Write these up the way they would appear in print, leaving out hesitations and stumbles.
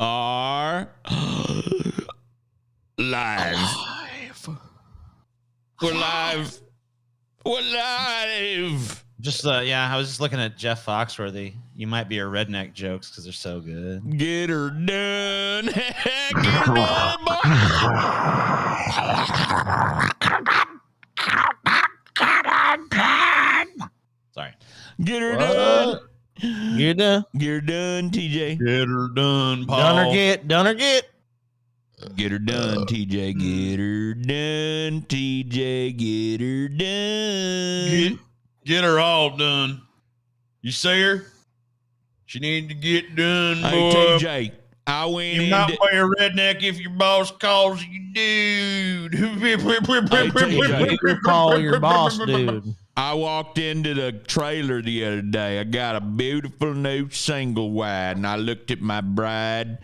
are live. We're live. We're live. Just I was just looking at Jeff Foxworthy. You might be a redneck jokes because they're so good. Get her done. Get her done, boy. Sorry. Get her done. Get her done. Get her done, TJ. Get her done, Paul. Done or get. Done or get. Get her done, TJ. Get her done, TJ. Get her done. Get her all done. You see her? She need to get done, boy. Hey, TJ, I went You're in. not by a redneck if your boss calls you dude. You call your boss, dude. I walked into the trailer the other day. I got a beautiful new single wide, and I looked at my bride,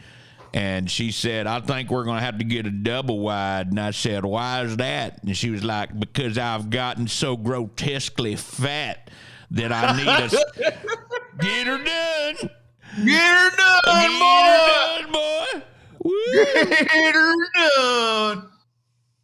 and she said, I think we're going to have to get a double wide. And I said, why is that? And she was like, because I've gotten so grotesquely fat that I need a... Get her done. Get her done, Get boy. her done, boy. Woo. Get her done.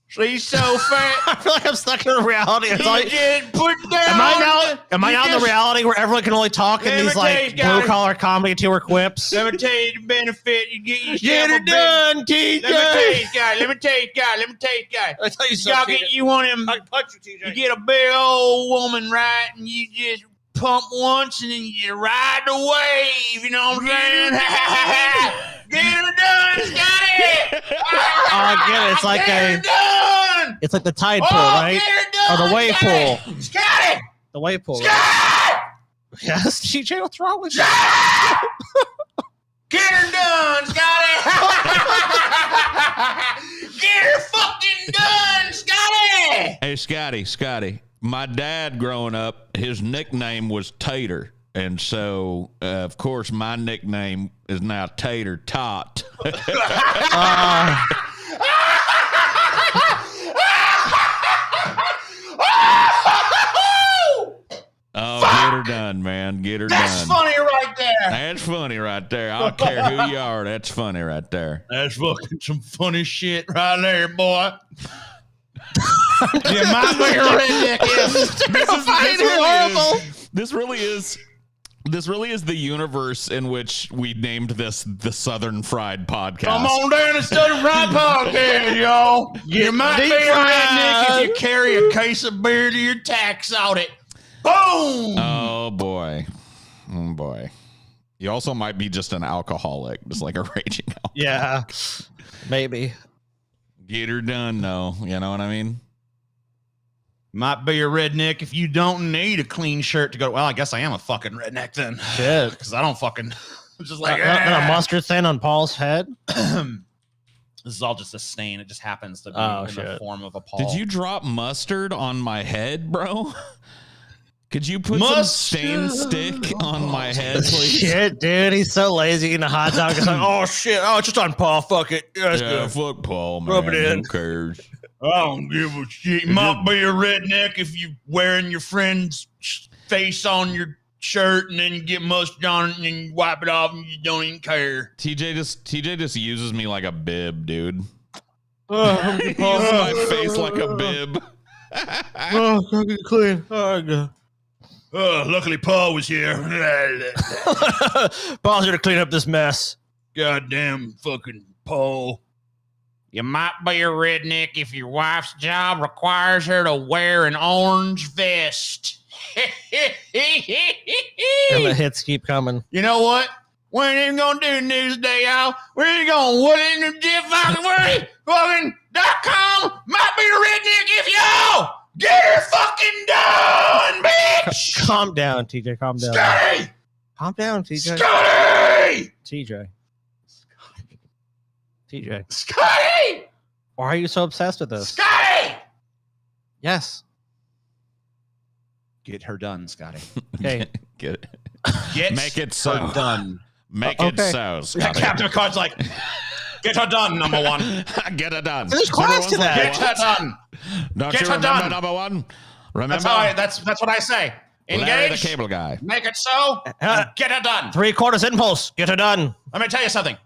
She's so fat. I feel like I'm stuck in a reality. It's like, Just put down. am I now in the reality where everyone can only talk in these like blue collar comedy tour quips? Let me tell you the benefit. You get yourself Get her done, TJ. Let me tell you, guys. Let me tell you, guys. I tell you Y'all something. get you one of them. I can punch you, TJ. You get a big old woman, right, and you just pump once, and then you just ride the wave. You know what I'm saying? Get her done, Scotty. Oh, I get it. It's like get her done. it's like the tide pool, Oh, right? get her done, Or the wave Scotty. pool. Scotty. The wave pool. Right? Scotty. Yes, TJ, what's wrong with you? Get her done, Scotty! Get her fucking done, Scotty! Hey, Scotty. My dad growing up, his nickname was Tater. And so, of course, my nickname is now Tater Tot. Oh, get her done, man. Get her That's done. funny right there. That's funny right there. I don't care who you are. That's funny right there. That's fucking some funny shit right there, boy. You might be a redneck. This really is the universe in which we named this the Southern Fried Podcast. Come on down to Southern Fried Podcast, y'all. You might be a redneck if you carry a case of beer to your tax audit. Boom! Oh boy. You also might be just an alcoholic, just like a raging alcoholic. Yeah, maybe. Get her done, though. You know what I mean? Might be a redneck if you don't need a clean shirt to go. Well, I guess I am a fucking redneck then. Shit. Because I don't fucking just like And a mustard thing on Paul's head. This is all just a stain. It just happens to be in the form of a Paul. Did you drop mustard on my head, bro? Could you put some stain stick on my head, please? Shit, dude, he's so lazy in the hot dog. It's like, oh shit, oh, it's just on Paul. Fuck it. Yeah, Yeah, fuck Paul, man. Rub it in. Who cares? I don't give a shit. You might be a redneck if you wearing your friend's face on your shirt and then you get mustard on it and then you wipe it off and you don't even care. TJ just uses me like a bib, dude. Oh, He uses my face like a bib. oh, gotta get clean. Oh, God. Luckily Paul was here. Paul's here to clean up this mess. Goddamn fucking Paul. You might be a redneck if your wife's job requires her to wear an orange vest. And the hits keep coming. You know what? We ain't even gonna do news today, y'all. We're just gonna put it in the fucking.com. Might be a redneck if y'all get her fucking done, bitch. Calm down, TJ. Calm down. Scotty! Calm down, TJ. Scotty! TJ. Scotty! Why are you so obsessed with this? Scotty! Yes. Get her done, Scotty. Okay. Get it. Make it so. done. Make it so, Scotty. Captain Picard's like, get her done, number one. Get it done. There's class to that. Get her done. Don't Get you her remember done. number one? Remember? That's what I say. Larry Engage. the cable guy. Make it so. Get her done. 3/4 impulse. Get her done. Let me tell you something.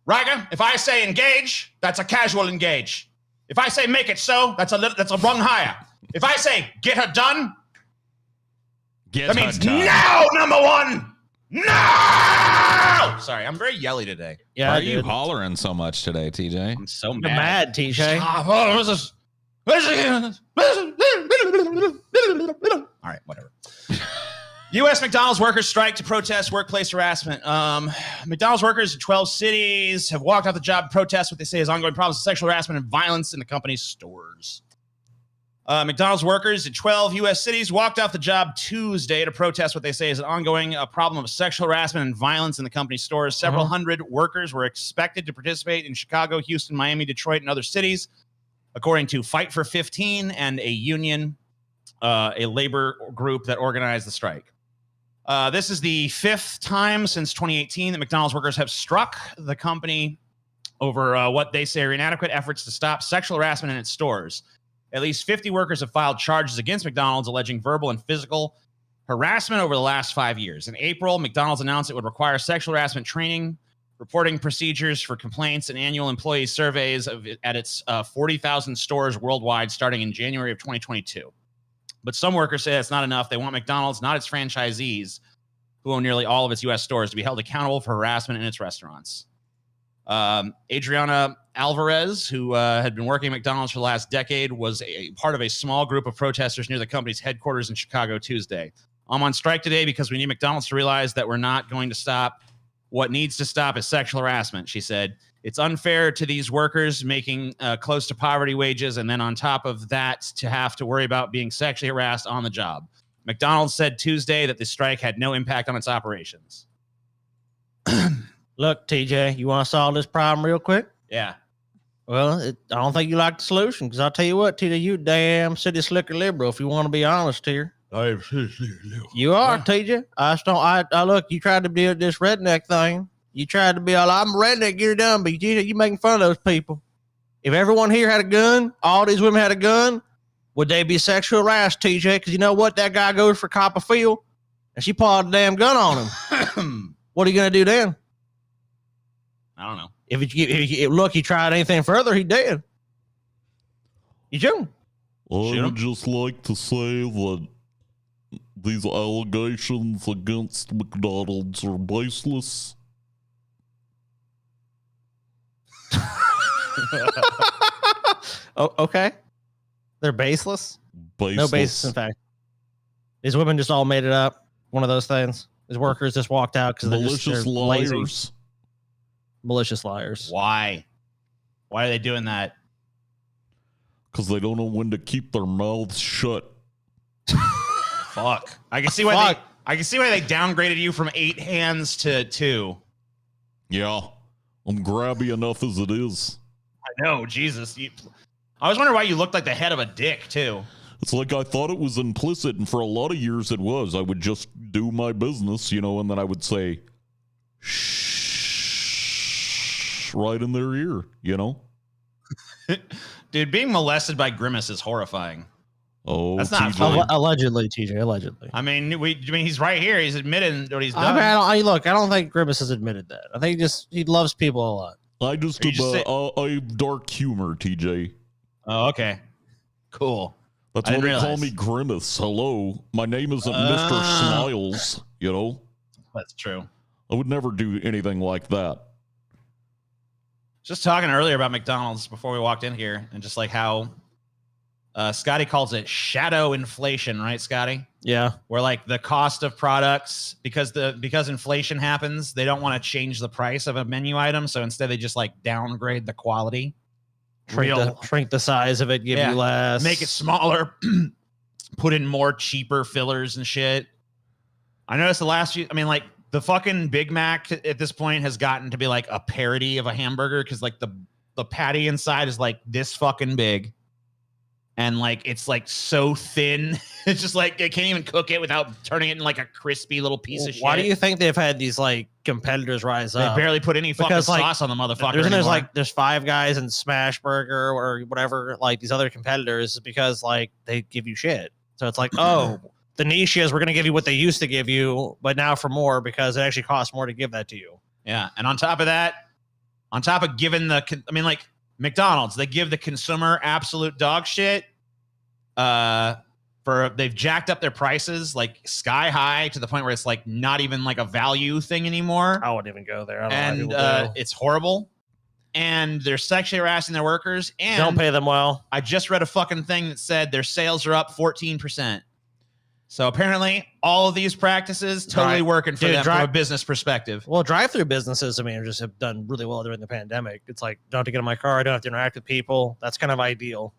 Riga, if I say engage, that's a casual engage. If I say make it so, that's a wrong hire. If I say get her done, that means no, number one. No! Sorry, I'm very yelly today. Yeah, why are you hollering so much today, TJ? I'm so You're mad. mad, TJ. All right, whatever. U.S. McDonald's workers strike to protest workplace harassment. McDonald's workers in 12 cities have walked off the job to protest what they say is ongoing problems of sexual harassment and violence in the company's stores. McDonald's workers in 12 U.S. cities walked off the job Tuesday to protest what they say is an ongoing problem of sexual harassment and violence in the company's stores. Several hundred workers were expected to participate in Chicago, Houston, Miami, Detroit, and other cities, according to Fight for 15 and a union, a labor group that organized the strike. This is the fifth time since 2018 that McDonald's workers have struck the company over what they say are inadequate efforts to stop sexual harassment in its stores. At least 50 workers have filed charges against McDonald's alleging verbal and physical harassment over the last 5 years. In April, McDonald's announced it would require sexual harassment training, reporting procedures for complaints, and annual employee surveys at its 40,000 stores worldwide starting in January of 2022. But some workers say that's not enough. They want McDonald's, not its franchisees, who own nearly all of its U.S. stores, to be held accountable for harassment in its restaurants. Adriana Alvarez, who had been working at McDonald's for the last decade, was a part of a small group of protesters near the company's headquarters in Chicago Tuesday. I'm on strike today because we need McDonald's to realize that we're not going to stop. What needs to stop is sexual harassment, she said. It's unfair to these workers making close to poverty wages, and then on top of that, to have to worry about being sexually harassed on the job. McDonald's said Tuesday that the strike had no impact on its operations. Look, TJ, you want to solve this problem real quick? Yeah. Well, I don't think you like the solution, because I'll tell you what, TJ, you damn city slicker liberal, if you want to be honest here. You are, TJ. I look, you tried to do this redneck thing. You tried to be all, I'm a redneck, get it done, but you making fun of those people. If everyone here had a gun, all these women had a gun, would they be sexual harassed, TJ? Because you know what? That guy goes for Copperfield, and she pulled a damn gun on him. What are you going to do then? I don't know. If he tried anything further, he did. You shoot him. I would just like to say that these allegations against McDonald's are baseless. Oh, okay. They're baseless? No basis, in fact. These women just all made it up. One of those things. These workers just walked out because they're liars. Lazy. Malicious liars. Why? Why are they doing that? Because they don't know when to keep their mouths shut. Fuck. I can see why they downgraded you from 8 hands to 2. Yeah. I'm grabby enough as it is. I know, Jesus. I was wondering why you looked like the head of a dick, too. It's like I thought it was implicit, and for a lot of years it was. I would just do my business, and then I would say, shh, right in their ear, Dude, being molested by Grimace is horrifying. Oh, that's not funny. Allegedly, TJ, allegedly. I mean, he's right here. He's admitted what he's done. I don't think Grimace has admitted that. I think he loves people a lot. I just I have dark humor, TJ. Oh, okay. Cool. That's why they call me Grimace. Hello. My name isn't Mr. Smiles, That's true. I would never do anything like that. Just talking earlier about McDonald's before we walked in here, and just like how Scotty calls it shadow inflation, right, Scotty? Yeah. Where like the cost of products, because inflation happens, they don't want to change the price of a menu item, so instead they just like downgrade the quality. Shrink the size of it, give you less. Make it smaller, put in more cheaper fillers and shit. I noticed the last few, like the fucking Big Mac at this point has gotten to be like a parody of a hamburger, because like the patty inside is like this fucking big. And like it's like so thin. It's just like they can't even cook it without turning it in like a crispy little piece of shit. Why do you think they've had these like competitors rise up? They barely put any fucking sauce on the motherfucker. There's Five Guys and Smash Burger or whatever, like these other competitors, because like they give you shit. So it's like, oh, the niche is we're gonna give you what they used to give you, but now for more because it actually costs more to give that to you. Yeah, and on top of that, On top of giving like McDonald's, they give the consumer absolute dog shit. They've jacked up their prices like sky high to the point where it's like not even like a value thing anymore. I wouldn't even go there. I don't know how people do. It's horrible. And they're sexually harassing their workers. And don't pay them well. I just read a fucking thing that said their sales are up 14%. So apparently, all of these practices totally working for them from a business perspective. Well, drive-through businesses, I mean, just have done really well during the pandemic. It's like, don't have to get in my car. I don't have to interact with people. That's kind of ideal.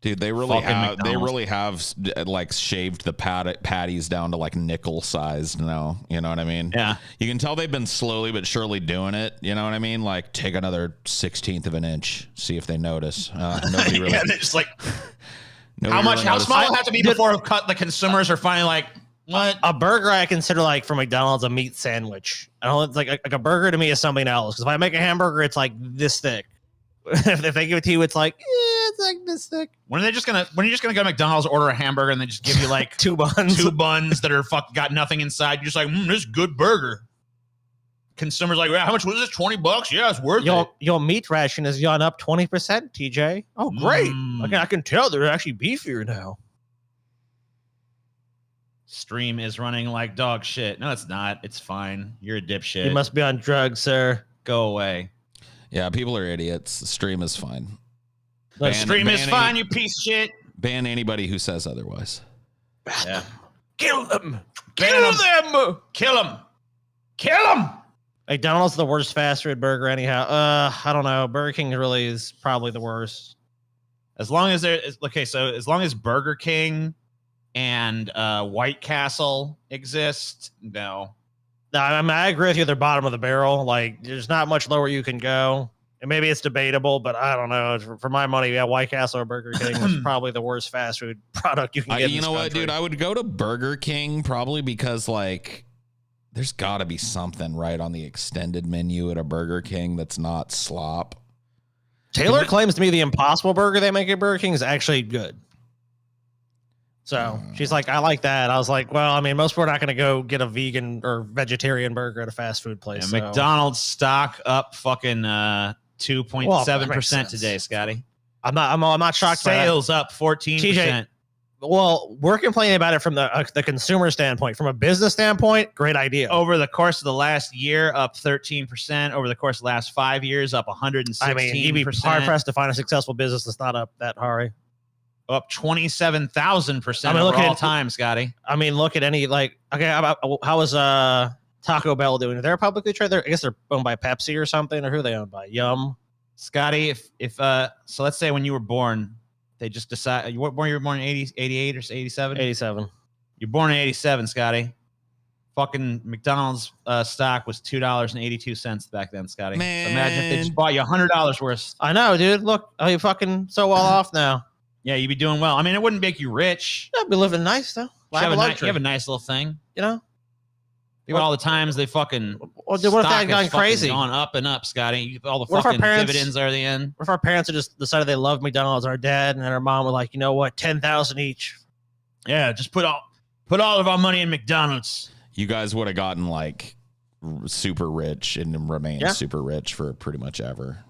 Dude, they really have like shaved the patties down to like nickel sized now. You know what I mean? Yeah. You can tell they've been slowly but surely doing it. You know what I mean? Like take another 1/16 of an inch, see if they notice. Nobody really. Yeah, they're just like, how small it have to be before the consumers are finally like, what? A burger I consider like for McDonald's a meat sandwich. I don't like a burger to me is something else. Because if I make a hamburger, it's like this thick. If they give it to you, it's like, it's like this thick. When are you just gonna go to McDonald's, order a hamburger, and they just give you like two buns that are got nothing inside? You're just like, this is a good burger. Consumers like, how much was this? $20? Yeah, it's worth it. Your meat ration has gone up 20%, TJ. Oh, great! I can tell they're actually beefier now. Stream is running like dog shit. No, it's not. It's fine. You're a dipshit. You must be on drugs, sir. Go away. Yeah, people are idiots. The stream is fine. Stream is fine, you piece of shit. Ban anybody who says otherwise. Yeah. Kill them. Kill them. Kill them. Kill them. McDonald's is the worst fast food burger anyhow. I don't know. Burger King really is probably the worst. As long as as long as Burger King and White Castle exist, no. No, I mean, I agree with you. They're bottom of the barrel. Like, there's not much lower you can go. And maybe it's debatable, but I don't know. For my money, yeah, White Castle or Burger King is probably the worst fast food product you can get. You know what, dude? I would go to Burger King probably because, like, there's got to be something right on the extended menu at a Burger King that's not slop. Taylor claims to me the Impossible Burger they make at Burger King is actually good. So she's like, I like that. I was like, well, I mean, most people are not going to go get a vegan or vegetarian burger at a fast food place. Yeah, so. McDonald's stock up fucking 2.7% today, Scotty. I'm not shocked. Sales up 14%. TJ, well, we're complaining about it from the consumer standpoint. From a business standpoint, great idea. Over the course of the last year, up 13%. Over the course of the last 5 years, up 116%. I mean, you'd be hard pressed to find a successful business that's not up that high. Up 27,000% over all time, Scotty. I mean, look at any how was Taco Bell doing? They're publicly traded. I guess they're owned by Pepsi or something, or who are they owned by? Yum. Scotty, if so let's say when you were born, they just decide you were born in 88 or 87? 87. You're born in 87, Scotty. Fucking McDonald's stock was $2.82 back then, Scotty. Man. So imagine if they just bought you $100 worth. I know, dude. Look, you fucking so well off now. Yeah, you'd be doing well. I mean, it wouldn't make you rich. I'd be living nice though. You have a nice little thing, you know. Think about all the times they fucking. Well, dude, what if that gone crazy? Gone up and up, Scotty. All the fucking dividends are the end. What if our parents had just decided they love McDonald's? Our dad and our mom were like, you know what, 10,000 each. Yeah, just put all of our money in McDonald's. You guys would have gotten like super rich and remained super rich for pretty much ever.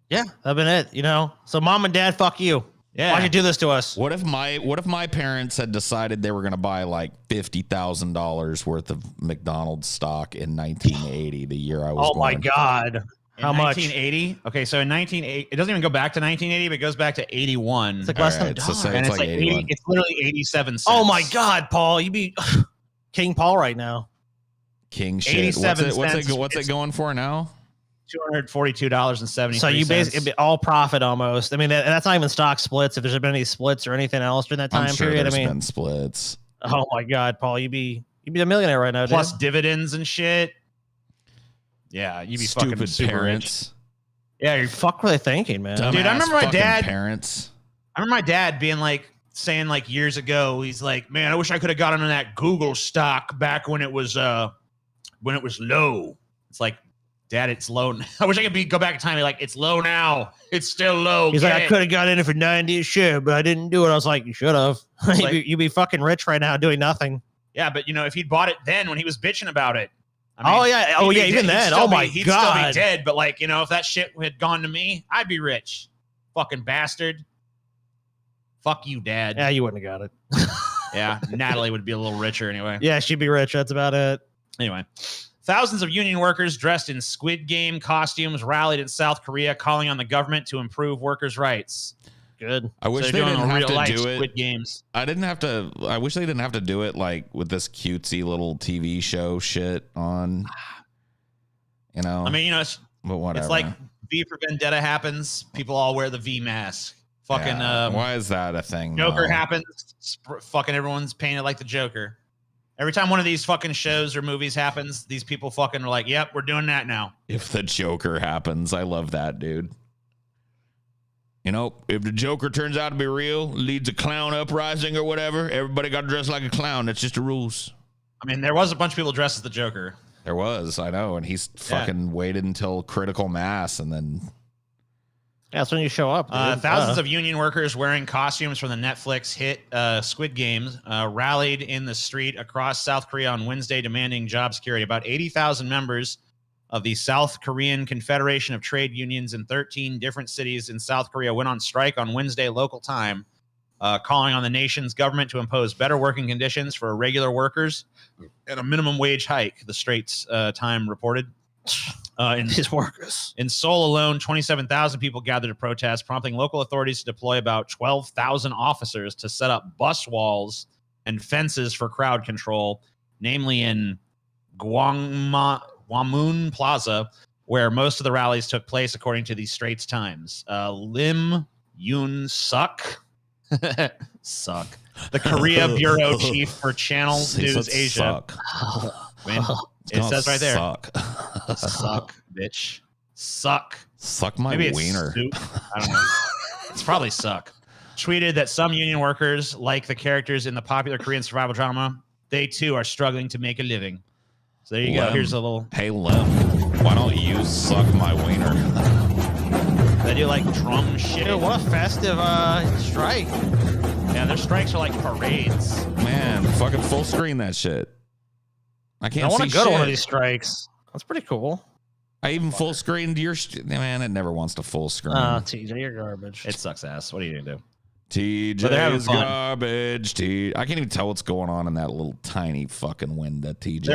Yeah, that'd been it. You know. So mom and dad, fuck you. Yeah. Why'd you do this to us? What if my parents had decided they were going to buy like $50,000 worth of McDonald's stock in 1980, the year I was born? Oh my God. How much? 1980? Okay, so in 1980, it doesn't even go back to 1980, but it goes back to 81. It's like less than a dollar. So and it's like 80, it's literally 87 cents. Oh my God, Paul. You be King Paul right now. King shit. What's it going for now? $242.70. So you basically it'd be all profit almost. I mean, that's not even stock splits. If there's been any splits or anything else during that time period, there's been splits. Oh my God, Paul, you'd be a millionaire right now, plus dude. Dividends and shit. Yeah, you'd be stupid fucking super parents. Rich. Yeah, fuck were they thinking, man? Dumbass dude, I remember my dad. Parents. I remember my dad being like saying like years ago, he's like, man, I wish I could have gotten on that Google stock back when it was low. It's like, Dad, it's low. I wish I could go back in time and be like, it's low now. It's still low. He's like, I could have got in it for 90 shit, but I didn't do it. I was like, you should have. You'd be fucking rich right now doing nothing. Yeah, but you know, if he'd bought it then when he was bitching about it, Even then. Oh my he'd God. still be dead. But like, if that shit had gone to me, I'd be rich. Fucking bastard. Fuck you, Dad. Yeah, you wouldn't have got it. Yeah, Natalie would be a little richer anyway. Yeah, she'd be rich. That's about it. Anyway, thousands of union workers dressed in Squid Game costumes rallied in South Korea, calling on the government to improve workers' rights. Good. I wish So they didn't have to do it. Squid Games. I wish they didn't have to do it like with this cutesy little TV show shit on. I mean, but whatever. it's like V for Vendetta happens. People all wear the V mask. Fucking. Why is that a thing? Joker though? happens. Fucking everyone's painted like the Joker. Every time one of these fucking shows or movies happens, these people fucking are like, "Yep, we're doing that now." If the Joker happens, I love that, dude. If the Joker turns out to be real, leads a clown uprising or whatever, everybody got to dress like a clown. That's just the rules. I mean, there was a bunch of people dressed as the Joker. There was, I know, and he's fucking waited until critical mass, and then. Yeah, that's when you show up. Thousands of union workers wearing costumes from the Netflix hit Squid Games rallied in the street across South Korea on Wednesday demanding job security. About 80,000 members of the South Korean Confederation of Trade Unions in 13 different cities in South Korea went on strike on Wednesday local time, calling on the nation's government to impose better working conditions for regular workers and a minimum wage hike, the Straits Time reported. His workers. In Seoul alone, 27,000 people gathered to protest, prompting local authorities to deploy about 12,000 officers to set up bus walls and fences for crowd control, namely in Gwanmun Plaza, where most of the rallies took place, according to the Straits Times. Lim Yoon Suk, the Korea bureau chief for Channel News Asia. It says right there. Suck, bitch. Suck. Suck my Maybe it's wiener. soup. I don't know. It's probably suck. Tweeted that some union workers, like the characters in the popular Korean survival drama, they too are struggling to make a living. So there you go. Here's a little. Hey, Lim, why don't you suck my wiener? They do like drum shit. Dude, what a festive strike. Yeah, their strikes are like parades. Man, fucking full screen that shit. I can't. I want see to go to one of shit. these strikes. That's pretty cool. I even full screened your. Man, it never wants to full screen. TJ, you're garbage. It sucks ass. What are you gonna do? TJ having is fun. garbage. I can't even tell what's going on in that little tiny fucking window. TJ.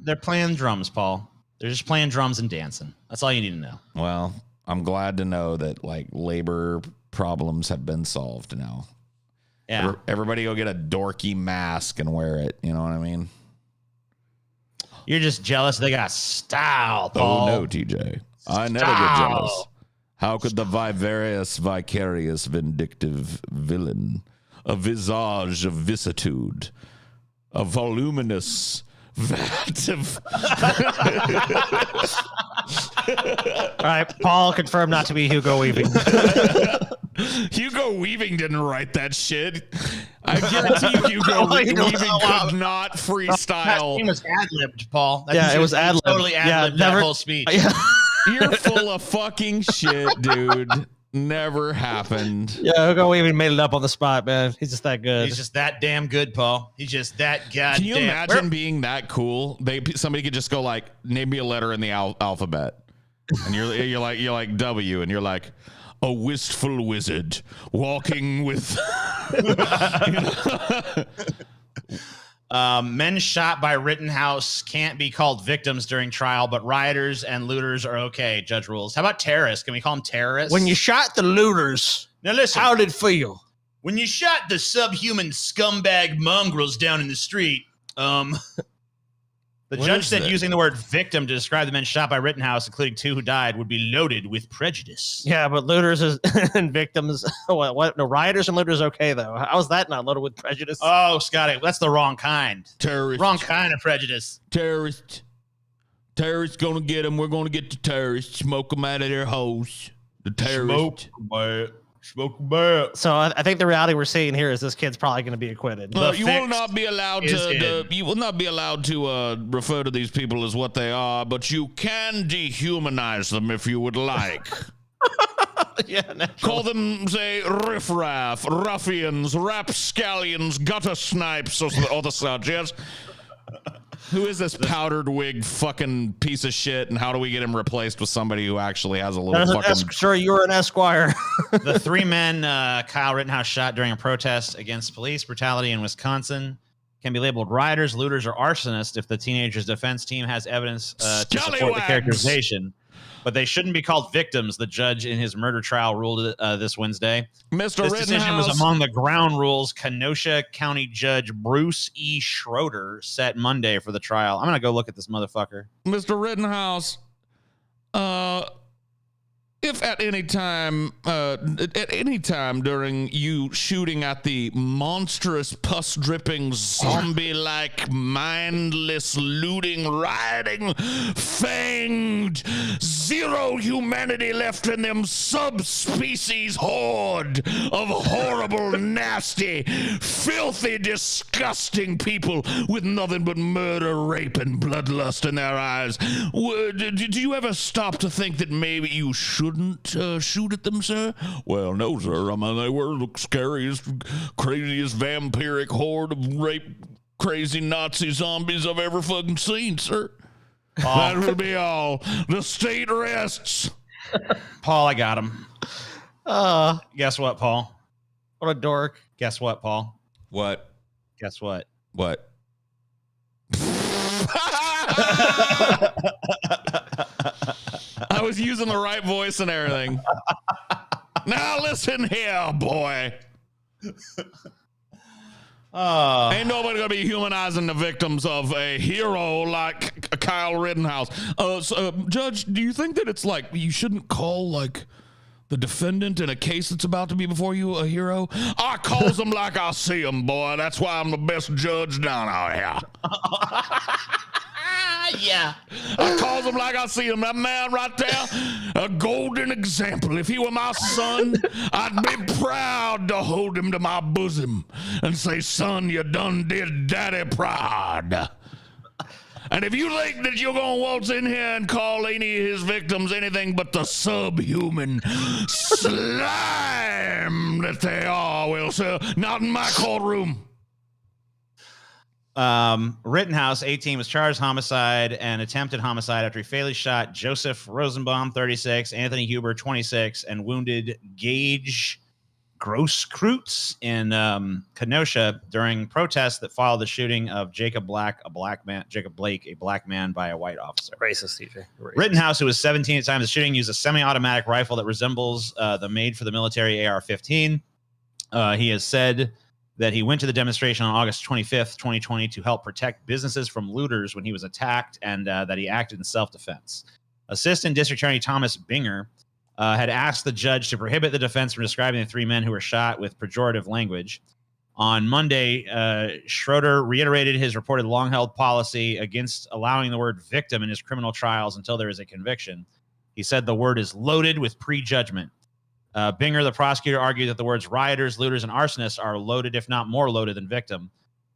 They're playing drums, Paul. They're just playing drums and dancing. That's all you need to know. Well, I'm glad to know that like labor problems have been solved now. Yeah. Everybody go get a dorky mask and wear it. You know what I mean? You're just jealous they got style, Paul. Oh no, TJ. I never get jealous. How could the vicarious, vindictive villain, a visage of vicissitude, a voluminous vat of... All right, Paul confirmed not to be Hugo Weaving. Hugo Weaving didn't write that shit. I guarantee you Hugo Weaving could not freestyle. That was ad-libbed, Paul. It was ad-libbed. Totally ad-libbed that whole speech. Yeah. You're full of fucking shit, dude. Never happened. Yeah, Hugo Weaving made it up on the spot, man. He's just that good. He's just that damn good, Paul. He's just that goddamn. Can you imagine being that cool? Somebody could just go like, name me a letter in the alphabet, and you're like W, and you're like, a wistful wizard walking with. Men shot by Rittenhouse can't be called victims during trial, but rioters and looters are okay. Judge rules. How about terrorists? Can we call them terrorists? When you shot the looters, now listen, how did it feel? When you shot the subhuman scumbag mongrels down in the street, the judge said using the word victim to describe the men shot by Rittenhouse, including 2 who died, would be loaded with prejudice. Yeah, but looters and victims, what? No, rioters and looters okay, though. How is that not loaded with prejudice? Oh, Scotty, that's the wrong kind. Terrorist. Wrong kind of prejudice. Terrorists gonna get them. We're gonna get the terrorists. Smoke them out of their holes. The terrorists. Smoke bad. So I think the reality we're seeing here is this kid's probably going to be acquitted. You will not be allowed to. You will not be allowed to refer to these people as what they are, but you can dehumanize them if you would like. Yeah, call them, say, riffraff, ruffians, rapscallions, gutter snipes, or the such. Yes. Who is this powdered wig fucking piece of shit, and how do we get him replaced with somebody who actually has a little fucking... Sir, you're an Esquire. The 3 men Kyle Rittenhouse shot during a protest against police brutality in Wisconsin can be labeled rioters, looters, or arsonists if the teenager's defense team has evidence to support the characterization. But they shouldn't be called victims, the judge in his murder trial ruled this Wednesday. Mr. This Rittenhouse decision was among the ground rules Kenosha County Judge Bruce E. Schroeder set Monday for the trial. I'm going to go look at this motherfucker. Mr. Rittenhouse, if at any time during you shooting at the monstrous pus-dripping, zombie-like, mindless, looting, rioting, fanged, zero humanity left in them subspecies horde of horrible, nasty, filthy, disgusting people with nothing but murder, rape, and bloodlust in their eyes. Do you ever stop to think that maybe you shouldn't shoot at them, sir? Well, no, sir. I mean, they were the scariest, craziest vampiric horde of rape, crazy Nazi zombies I've ever fucking seen, sir. That would be all. The state rests. Paul, I got him. Guess what, Paul? What a dork. Guess what, Paul? What? Guess what? What? I was using the right voice and everything. Now listen here, boy. Ain't nobody gonna be humanizing the victims of a hero like Kyle Rittenhouse. Judge, do you think that it's like you shouldn't call like the defendant in a case that's about to be before you a hero? I calls them like I see them, boy. That's why I'm the best judge down out here. Yeah. I calls him like I see him. That man right there, a golden example. If he were my son, I'd be proud to hold him to my bosom and say, son, you done did daddy proud. And if you think that you're going to waltz in here and call any of his victims anything but the subhuman slime that they are, well, sir, not in my courtroom. Rittenhouse, 18, was charged homicide and attempted homicide after he fatally shot Joseph Rosenbaum, 36, Anthony Huber, 26, and wounded Gage Grosskreutz in Kenosha during protests that followed the shooting of Jacob Blake, a black man by a white officer. Racist, TJ. Racist. Rittenhouse, who was 17 at the time of the shooting, used a semi-automatic rifle that resembles the made for the military AR-15. He has said that he went to the demonstration on August 25th, 2020 to help protect businesses from looters when he was attacked, and that he acted in self-defense. Assistant District Attorney Thomas Binger had asked the judge to prohibit the defense from describing the 3 men who were shot with pejorative language. On Monday, Schroeder reiterated his reported long-held policy against allowing the word victim in his criminal trials until there is a conviction. He said the word is loaded with prejudgment. Binger, the prosecutor, argued that the words rioters, looters, and arsonists are loaded, if not more loaded than victim.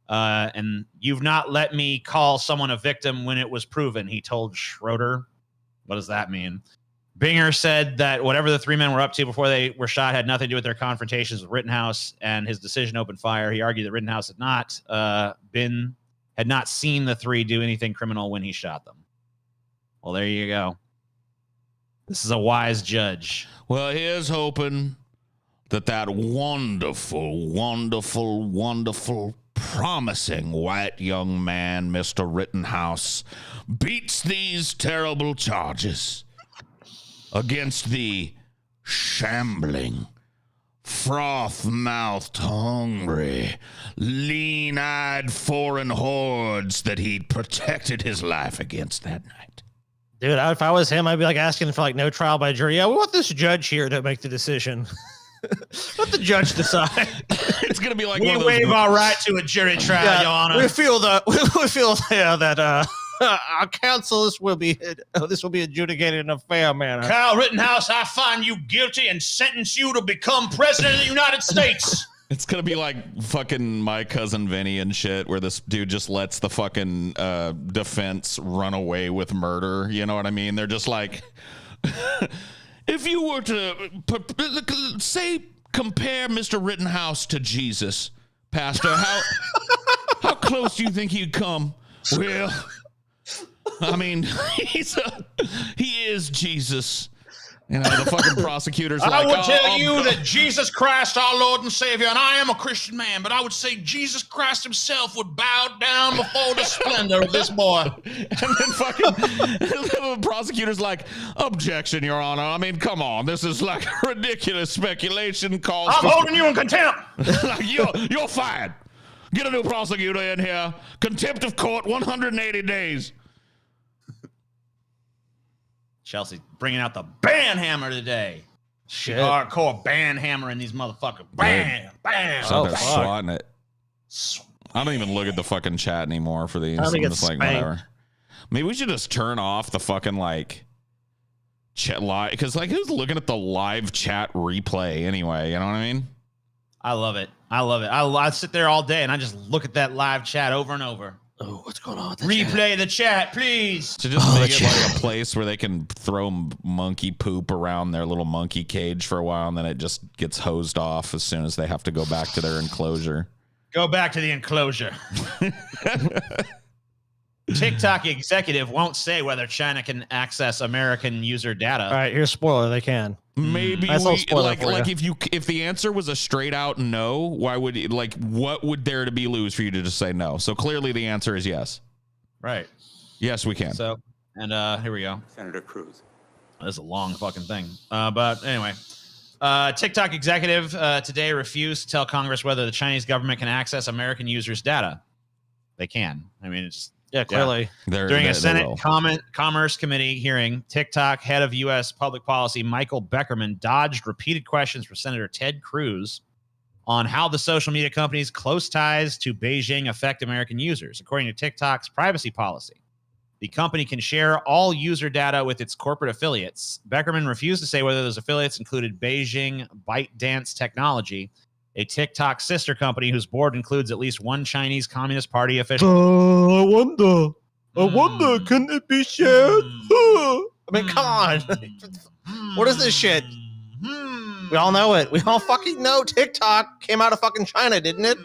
And you've not let me call someone a victim when it was proven, he told Schroeder. What does that mean? Binger said that whatever the 3 men were up to before they were shot had nothing to do with their confrontations with Rittenhouse and his decision to open fire. He argued that Rittenhouse had not seen the 3 do anything criminal when he shot them. Well, there you go. This is a wise judge. Well, here's hoping that wonderful, wonderful, wonderful, promising white young man, Mr. Rittenhouse, beats these terrible charges against the shambling, froth-mouthed, hungry, lean-eyed foreign hordes that he'd protected his life against that night. Dude, if I was him, I'd be like asking for like no trial by jury. Yeah, we want this judge here to make the decision. Let the judge decide. It's gonna be like we waive our right to a jury trial, Your Honor. We feel that our counsel this will be adjudicated in a fair manner. Kyle Rittenhouse, I find you guilty and sentence you to become president of the United States. It's gonna be like fucking My Cousin Vinny and shit, where this dude just lets the fucking defense run away with murder. You know what I mean? They're just like, if you were to compare Mr. Rittenhouse to Jesus, Pastor, how close do you think he'd come? Well, I mean, he is Jesus. You know, the fucking prosecutor's like, I would tell you that Jesus Christ, our Lord and Savior, and I am a Christian man, but I would say Jesus Christ himself would bow down before the splendor of this boy. And then fucking the prosecutor's like, objection, Your Honor. I mean, come on. This is like ridiculous speculation. I'm holding you in contempt. Like, you're fired. Get a new prosecutor in here. Contempt of court, 180 days. Chelsea bringing out the band hammer today. Shit. Hardcore band hammer in these motherfuckers. Bam, bam. They're swatting it. I don't even look at the fucking chat anymore for these. I think I'm it's just like, spanked. whatever. Maybe we should just turn off the fucking like chat live, because like who's looking at the live chat replay anyway? You know what I mean? I love it. I sit there all day and I just look at that live chat over and over. Oh, what's going on with the Replay the chat, please. To just make it like a place where they can throw monkey poop around their little monkey cage for a while, and then it just gets hosed off as soon as they have to go back to their enclosure. Go back to the enclosure. TikTok executive won't say whether China can access American user data. All right, here's a spoiler. They can. Maybe That's a little spoiler like for if the answer was a straight out no, why would it, like what would there to be lose for you to just say no? So clearly the answer is yes. Right. Yes, we can. So, and here we go. Senator Cruz. This is a long fucking thing. But anyway, TikTok executive today refused to tell Congress whether the Chinese government can access American users' data. They can. I mean, it's Clearly. during a Senate Commerce Committee hearing, TikTok head of U.S. public policy Michael Beckerman dodged repeated questions from Senator Ted Cruz on how the social media company's close ties to Beijing affect American users. According to TikTok's privacy policy, the company can share all user data with its corporate affiliates. Beckerman refused to say whether those affiliates included Beijing ByteDance Technology, a TikTok sister company whose board includes at least one Chinese Communist Party official. I wonder, can it be shared? I mean, come on. What is this shit? We all know it. We all fucking know TikTok came out of fucking China, didn't it?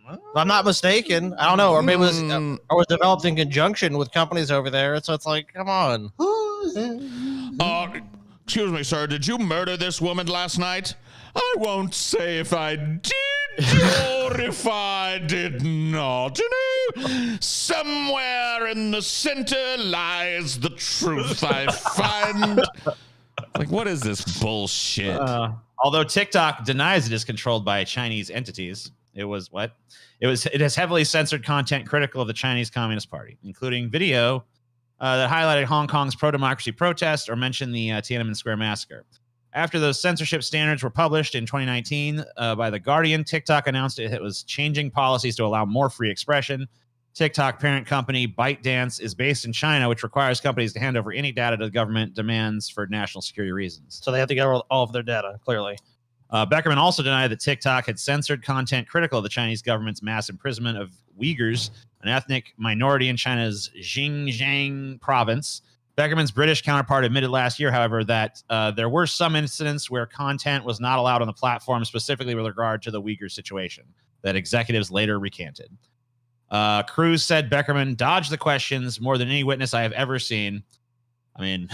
If I'm not mistaken. I don't know. Or maybe it was developed in conjunction with companies over there. So it's like, come on. Excuse me, sir. Did you murder this woman last night? I won't say if I did or if I did not. You know, somewhere in the center lies the truth I find. Like, what is this bullshit? Although TikTok denies it is controlled by Chinese entities, it has heavily censored content critical of the Chinese Communist Party, including video that highlighted Hong Kong's pro-democracy protests or mentioned the Tiananmen Square massacre. After those censorship standards were published in 2019 by The Guardian, TikTok announced it was changing policies to allow more free expression. TikTok parent company ByteDance is based in China, which requires companies to hand over any data to the government demands for national security reasons. So they have to get all of their data, clearly. Beckerman also denied that TikTok had censored content critical of the Chinese government's mass imprisonment of Uyghurs, an ethnic minority in China's Xinjiang province. Beckerman's British counterpart admitted last year, however, that there were some incidents where content was not allowed on the platform, specifically with regard to the Uyghur situation, that executives later recanted. Cruz said Beckerman dodged the questions more than any witness I have ever seen. I mean,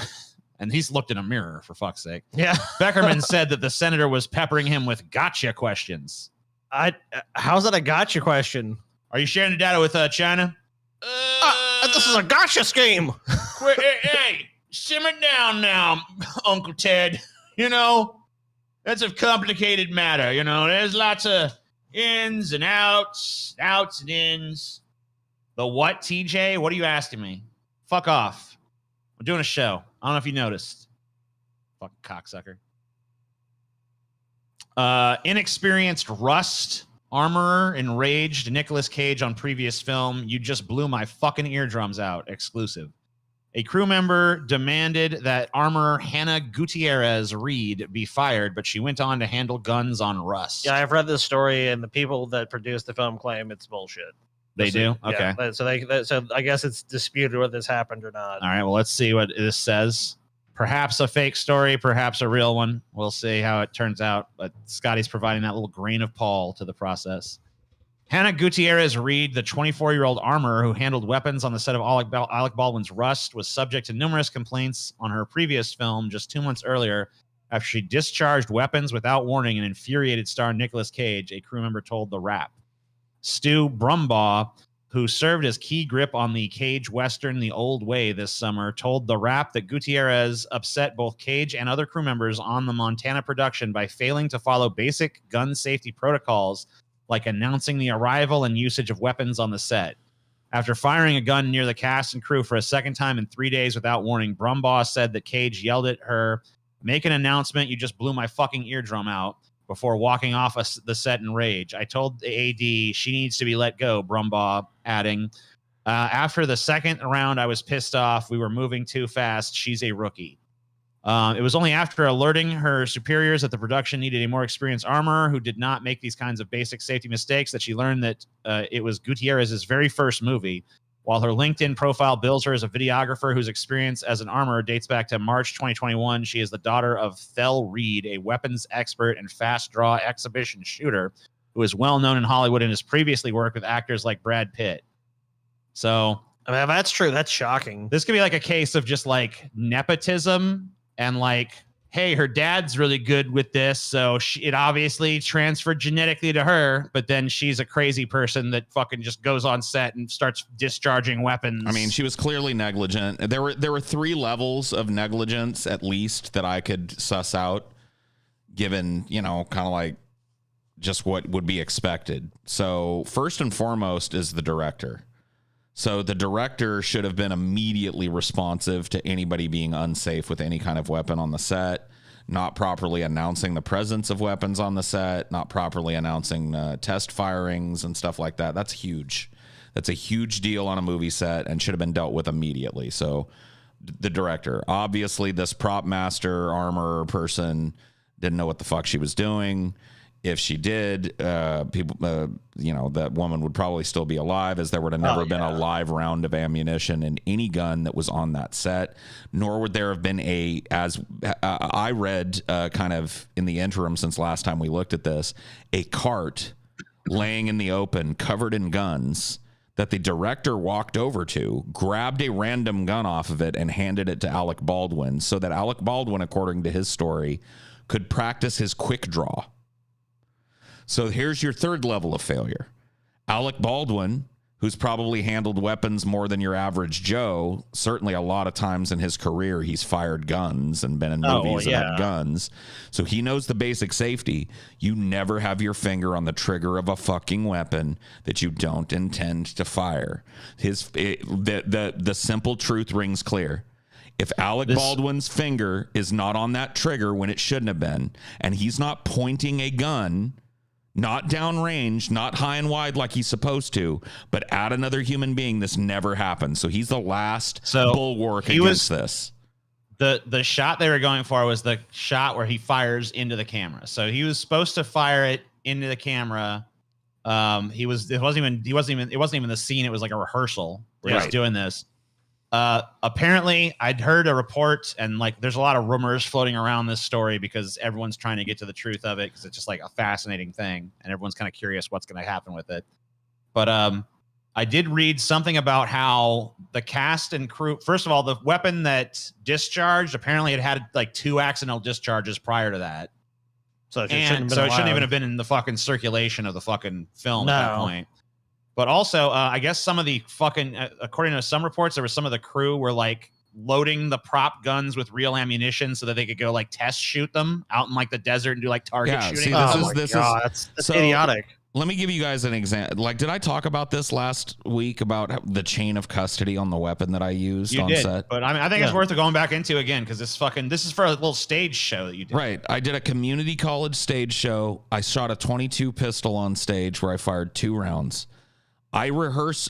and he's looked in a mirror, for fuck's sake. Yeah. Beckerman said that the senator was peppering him with gotcha questions. How's that a gotcha question? Are you sharing the data with China? This is a gotcha scheme. Hey, simmer down now, Uncle Ted. You know, that's a complicated matter. You know, there's lots of ins and outs and ins. The what, TJ? What are you asking me? Fuck off. We're doing a show. I don't know if you noticed. Fucking cocksucker. Inexperienced Rust armorer enraged Nicolas Cage on previous film. You just blew my fucking eardrums out. Exclusive. A crew member demanded that armorer Hannah Gutierrez Reed be fired, but she went on to handle guns on Rust. Yeah, I've read this story, and the people that produced the film claim it's bullshit. They do? Okay. Yeah, so I guess it's disputed whether this happened or not. All right, well, let's see what this says. Perhaps a fake story, perhaps a real one. We'll see how it turns out. But Scotty's providing that little grain of Paul to the process. Hannah Gutierrez Reed, the 24-year-old armorer who handled weapons on the set of Alec Baldwin's Rust, was subject to numerous complaints on her previous film just 2 months earlier after she discharged weapons without warning and infuriated star Nicolas Cage, a crew member told The Wrap. Stu Brumbaugh, who served as key grip on the Cage Western The Old Way this summer, told The Wrap that Gutierrez upset both Cage and other crew members on the Montana production by failing to follow basic gun safety protocols like announcing the arrival and usage of weapons on the set. After firing a gun near the cast and crew for a second time in 3 days without warning, Brumbaugh said that Cage yelled at her, "Make an announcement, you just blew my fucking eardrum out," before walking off the set in rage. "I told the AD she needs to be let go," Brumbaugh adding. After the second round, I was pissed off. We were moving too fast. She's a rookie. It was only after alerting her superiors that the production needed a more experienced armorer who did not make these kinds of basic safety mistakes that she learned that it was Gutierrez's very first movie. While her LinkedIn profile bills her as a videographer whose experience as an armorer dates back to March 2021, she is the daughter of Thel Reed, a weapons expert and fast-draw exhibition shooter who is well known in Hollywood and has previously worked with actors like Brad Pitt. So, I mean, that's true. That's shocking. this could be like a case of just like nepotism and like, hey, her dad's really good with this, so it obviously transferred genetically to her, but then she's a crazy person that fucking just goes on set and starts discharging weapons. I mean, she was clearly negligent. There were 3 levels of negligence at least that I could suss out, given, kind of like just what would be expected. So first and foremost is the director. So the director should have been immediately responsive to anybody being unsafe with any kind of weapon on the set, not properly announcing the presence of weapons on the set, not properly announcing test firings and stuff like that. That's huge. That's a huge deal on a movie set and should have been dealt with immediately. So the director, obviously this prop master, armor person didn't know what the fuck she was doing. If she did, that woman would probably still be alive, as there would have never been a live round of ammunition in any gun that was on that set, nor would there have been as I read kind of in the interim since last time we looked at this, a cart laying in the open covered in guns that the director walked over to, grabbed a random gun off of it and handed it to Alec Baldwin so that Alec Baldwin, according to his story, could practice his quick draw. So here's your third level of failure. Alec Baldwin, who's probably handled weapons more than your average Joe, certainly a lot of times in his career, he's fired guns and been in movies that had guns. So he knows the basic safety. You never have your finger on the trigger of a fucking weapon that you don't intend to fire. The simple truth rings clear. If Alec Baldwin's finger is not on that trigger when it shouldn't have been, and he's not pointing a gun, not downrange, not high and wide like he's supposed to, but at another human being, this never happens. So he's the last bulwark against this. The shot they were going for was the shot where he fires into the camera. So he was supposed to fire it into the camera. It wasn't even the scene. It was like a rehearsal where he was doing this. Apparently I'd heard a report, and like there's a lot of rumors floating around this story because everyone's trying to get to the truth of it because it's just like a fascinating thing and everyone's kind of curious what's going to happen with it. But I did read something about how the cast and crew, first of all, the weapon that discharged, apparently it had like 2 accidental discharges prior to that. So it shouldn't even have been in the fucking circulation of the fucking film at that point. But also, I guess some of the fucking, according to some reports, there was some of the crew were like loading the prop guns with real ammunition so that they could go like test shoot them out in like the desert and do like target shooting. See, that's idiotic. Let me give you guys an example. Like, did I talk about this last week about the chain of custody on the weapon that I used on set? But I mean, I think it's worth going back into again because this is for a little stage show that you did. Right. I did a community college stage show. I shot a .22 pistol on stage where I fired 2 rounds. I rehearse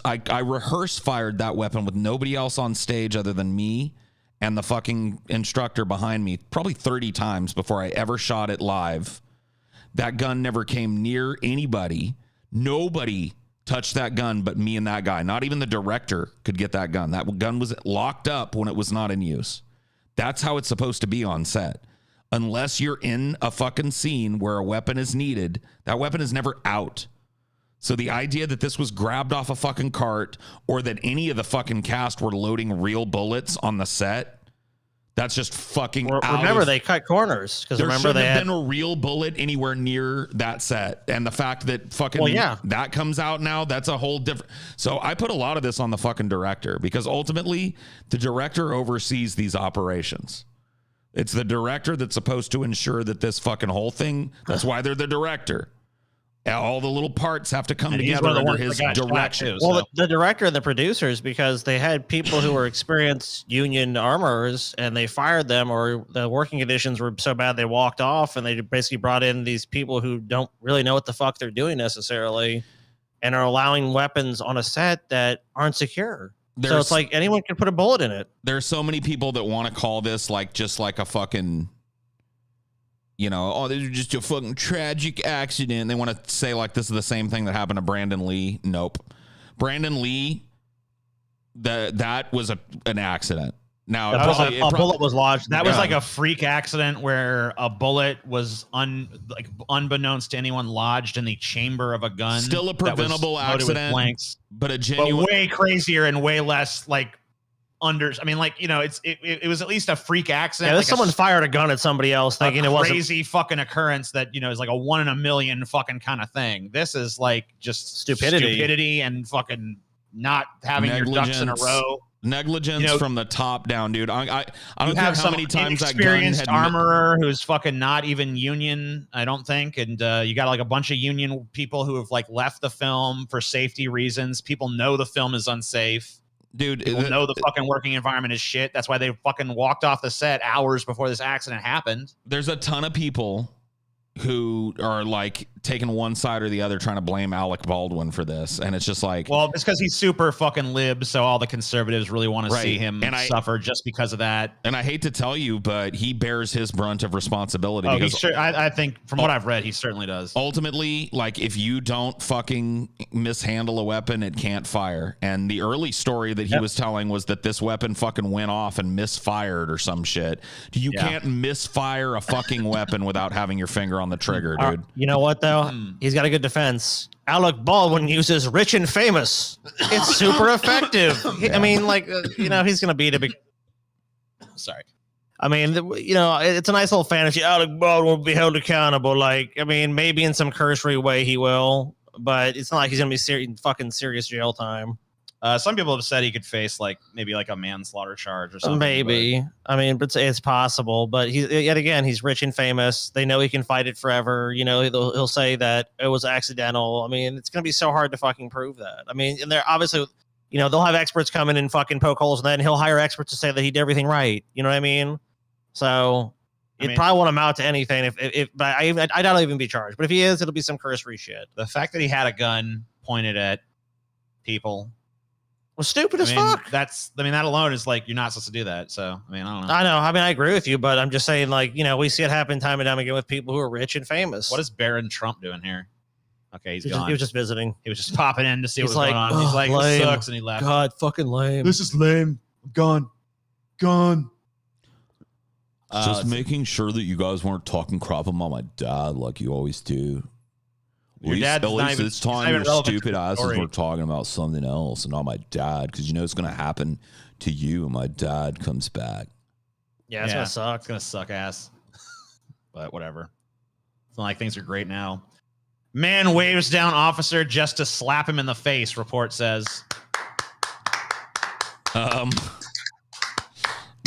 fired that weapon with nobody else on stage other than me and the fucking instructor behind me probably 30 times before I ever shot it live. That gun never came near anybody. Nobody touched that gun but me and that guy. Not even the director could get that gun. That gun was locked up when it was not in use. That's how it's supposed to be on set. Unless you're in a fucking scene where a weapon is needed, that weapon is never out. So the idea that this was grabbed off a fucking cart or that any of the fucking cast were loading real bullets on the set, that's just fucking Remember, they cut corners because remember they had been a real bullet anywhere near that set. And the fact that fucking that comes out now, that's a whole different. So I put a lot of this on the fucking director because ultimately the director oversees these operations. It's the director that's supposed to ensure that this fucking whole thing, that's why they're the director. All the little parts have to come together under his direction. Well, the director and the producers, because they had people who were experienced union armorers and they fired them, or the working conditions were so bad they walked off, and they basically brought in these people who don't really know what the fuck they're doing necessarily and are allowing weapons on a set that aren't secure. So it's like anyone can put a bullet in it. There's so many people that want to call this like just like a fucking, you know, oh, this is just a fucking tragic accident. They want to say like this is the same thing that happened to Brandon Lee. Nope. Brandon Lee, that was an accident. Now, a bullet was lodged. That was like a freak accident where a bullet was unbeknownst to anyone lodged in the chamber of a gun. Still a preventable accident, but a genuine, but way crazier and way less like I mean, like, you know, it was at least a freak accident. Yeah, like someone fired a gun at somebody else thinking it was a crazy fucking occurrence that, you know, is like a 1 in a million fucking kind of thing. This is like just stupidity and fucking not having your ducks in a row. Negligence from the top down, dude. I don't care how many times that gun experienced armorer who's fucking not even union, I don't think, and you got like a bunch of union people who have like left the film for safety reasons. People know the film is unsafe. Dude, people know the fucking working environment is shit. That's why they fucking walked off the set hours before this accident happened. There's a ton of people who are like taking one side or the other trying to blame Alec Baldwin for this, and it's just like, well, it's because he's super fucking lib, so all the conservatives really want to see him suffer just because of that. And I hate to tell you, but he bears his brunt of responsibility. Oh, I think from what I've read, he certainly does. Ultimately, like if you don't fucking mishandle a weapon, it can't fire. And the early story that he was telling was that this weapon fucking went off and misfired or some shit. You can't misfire a fucking weapon without having your finger on the trigger, dude. You know what though? He's got a good defense. Alec Baldwin uses rich and famous. It's super effective. I mean, like, you know, he's going to beat a big. Sorry. I mean, you know, it's a nice little fantasy. Alec Baldwin will be held accountable. Like, I mean, maybe in some cursory way he will, but it's not like he's going to be fucking serious jail time. Some people have said he could face like maybe like a manslaughter charge or something. Maybe. But I mean, it's possible. But yet again, he's rich and famous. They know he can fight it forever. You know, he'll say that it was accidental. I mean, it's going to be so hard to fucking prove that. I mean, and they're obviously, you know, they'll have experts come in and fucking poke holes in that, and he'll hire experts to say that he did everything right. You know what I mean? So it probably won't amount to anything. But I doubt he'll even be charged. But if he is, it'll be some cursory shit. The fact that he had a gun pointed at people was stupid as fuck. That alone is like, you're not supposed to do that. So, I mean, I don't know. I know. I mean, I agree with you, but I'm just saying, like, you know, we see it happen time and time again with people who are rich and famous. What is Barron Trump doing here? Okay, he's gone. He was just visiting. He was just popping in to see what was going on. He's like, lame. This sucks, and he left. God, fucking lame. This is lame. I'm gone. Just making sure that you guys weren't talking crap about my dad like you always do. Your dad's at least this time your stupid asses were talking about something else and not my dad, because you know it's going to happen to you when my dad comes back. Yeah, it's going to suck. It's going to suck ass. But whatever. It's not like things are great now. Man waves down officer just to slap him in the face, report says.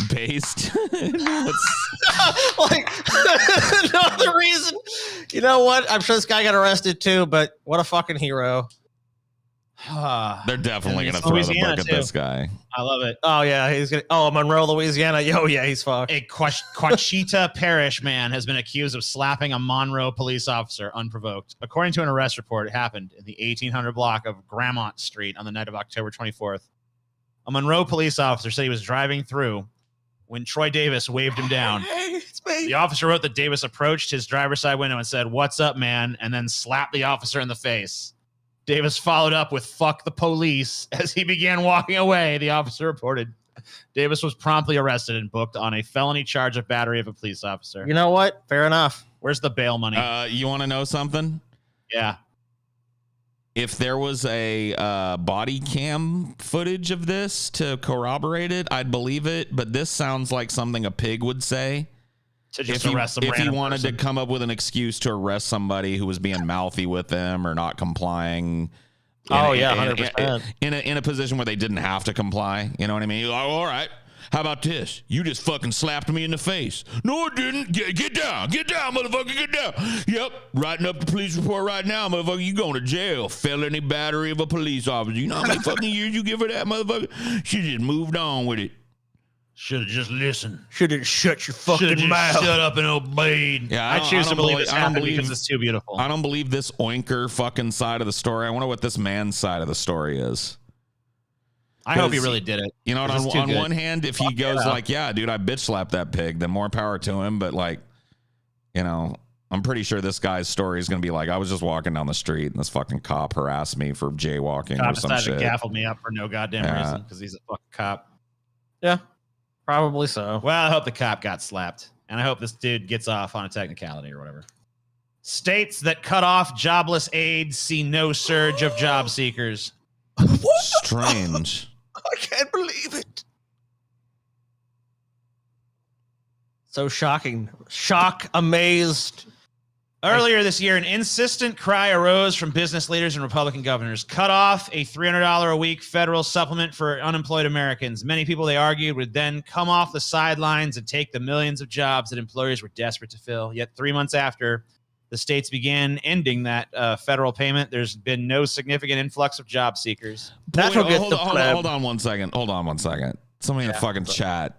Based. Like, no other reason. You know what? I'm sure this guy got arrested too, but what a fucking hero. They're definitely going to throw the book at this guy. I love it. Oh, yeah. He's going to. Oh, Monroe, Louisiana. Oh, yeah, he's fucked. A Quachita Parish man has been accused of slapping a Monroe police officer unprovoked. According to an arrest report, it happened in the 1800 block of Gramont Street on the night of October 24th. A Monroe police officer said he was driving through when Troy Davis waved him down. Hey, it's me. The officer wrote that Davis approached his driver's side window and said, "What's up, man?" and then slapped the officer in the face. Davis followed up with "fuck the police" as he began walking away, the officer reported. Davis was promptly arrested and booked on a felony charge of battery of a police officer. You know what? Fair enough. Where's the bail money? You want to know something? Yeah. if there was a body cam footage of this to corroborate it, I'd believe it. But this sounds like something a pig would say. To just if arrest some if he random wanted person. to come up with an excuse to arrest somebody who was being mouthy with them or not complying. Oh, yeah, 100%. In a position where they didn't have to comply. You know what I mean? Like, all right. How about this? You just fucking slapped me in the face. No, I didn't. Get down, motherfucker, get down. Yep, writing up the police report right now, motherfucker. You going to jail. Felony battery of a police officer. You know how many fucking years you give her that, motherfucker? She just moved on with it. Should have just listened. Should have shut your Should have fucking just mouth. shut up and obeyed. Yeah, I choose to believe this happened because it's too beautiful. I don't believe this oinker fucking side of the story. I wonder what this man's side of the story is. I hope he really did it. You know, on one hand, if he goes like, yeah, dude, I bitch slapped that pig, then more power to him. But like, you know, I'm pretty sure this guy's story is going to be like, I was just walking down the street and this fucking cop harassed me for jaywalking Cop or some decided shit. to gaffle me up for no goddamn Yeah. reason because he's a fucking cop. Yeah, probably so. Well, I hope the cop got slapped. And I hope this dude gets off on a technicality or whatever. States that cut off jobless aids see no surge of job seekers. Strange. I can't believe it. So shocking. Shock, amazed. Earlier this year, an insistent cry arose from business leaders and Republican governors. Cut off a $300 a week federal supplement for unemployed Americans. Many people, they argued, would then come off the sidelines and take the millions of jobs that employers were desperate to fill. Yet 3 months after the states began ending that federal payment, there's been no significant influx of job seekers. That's what gets the hold on 1 second. Hold on 1 second. Somebody in the fucking chat.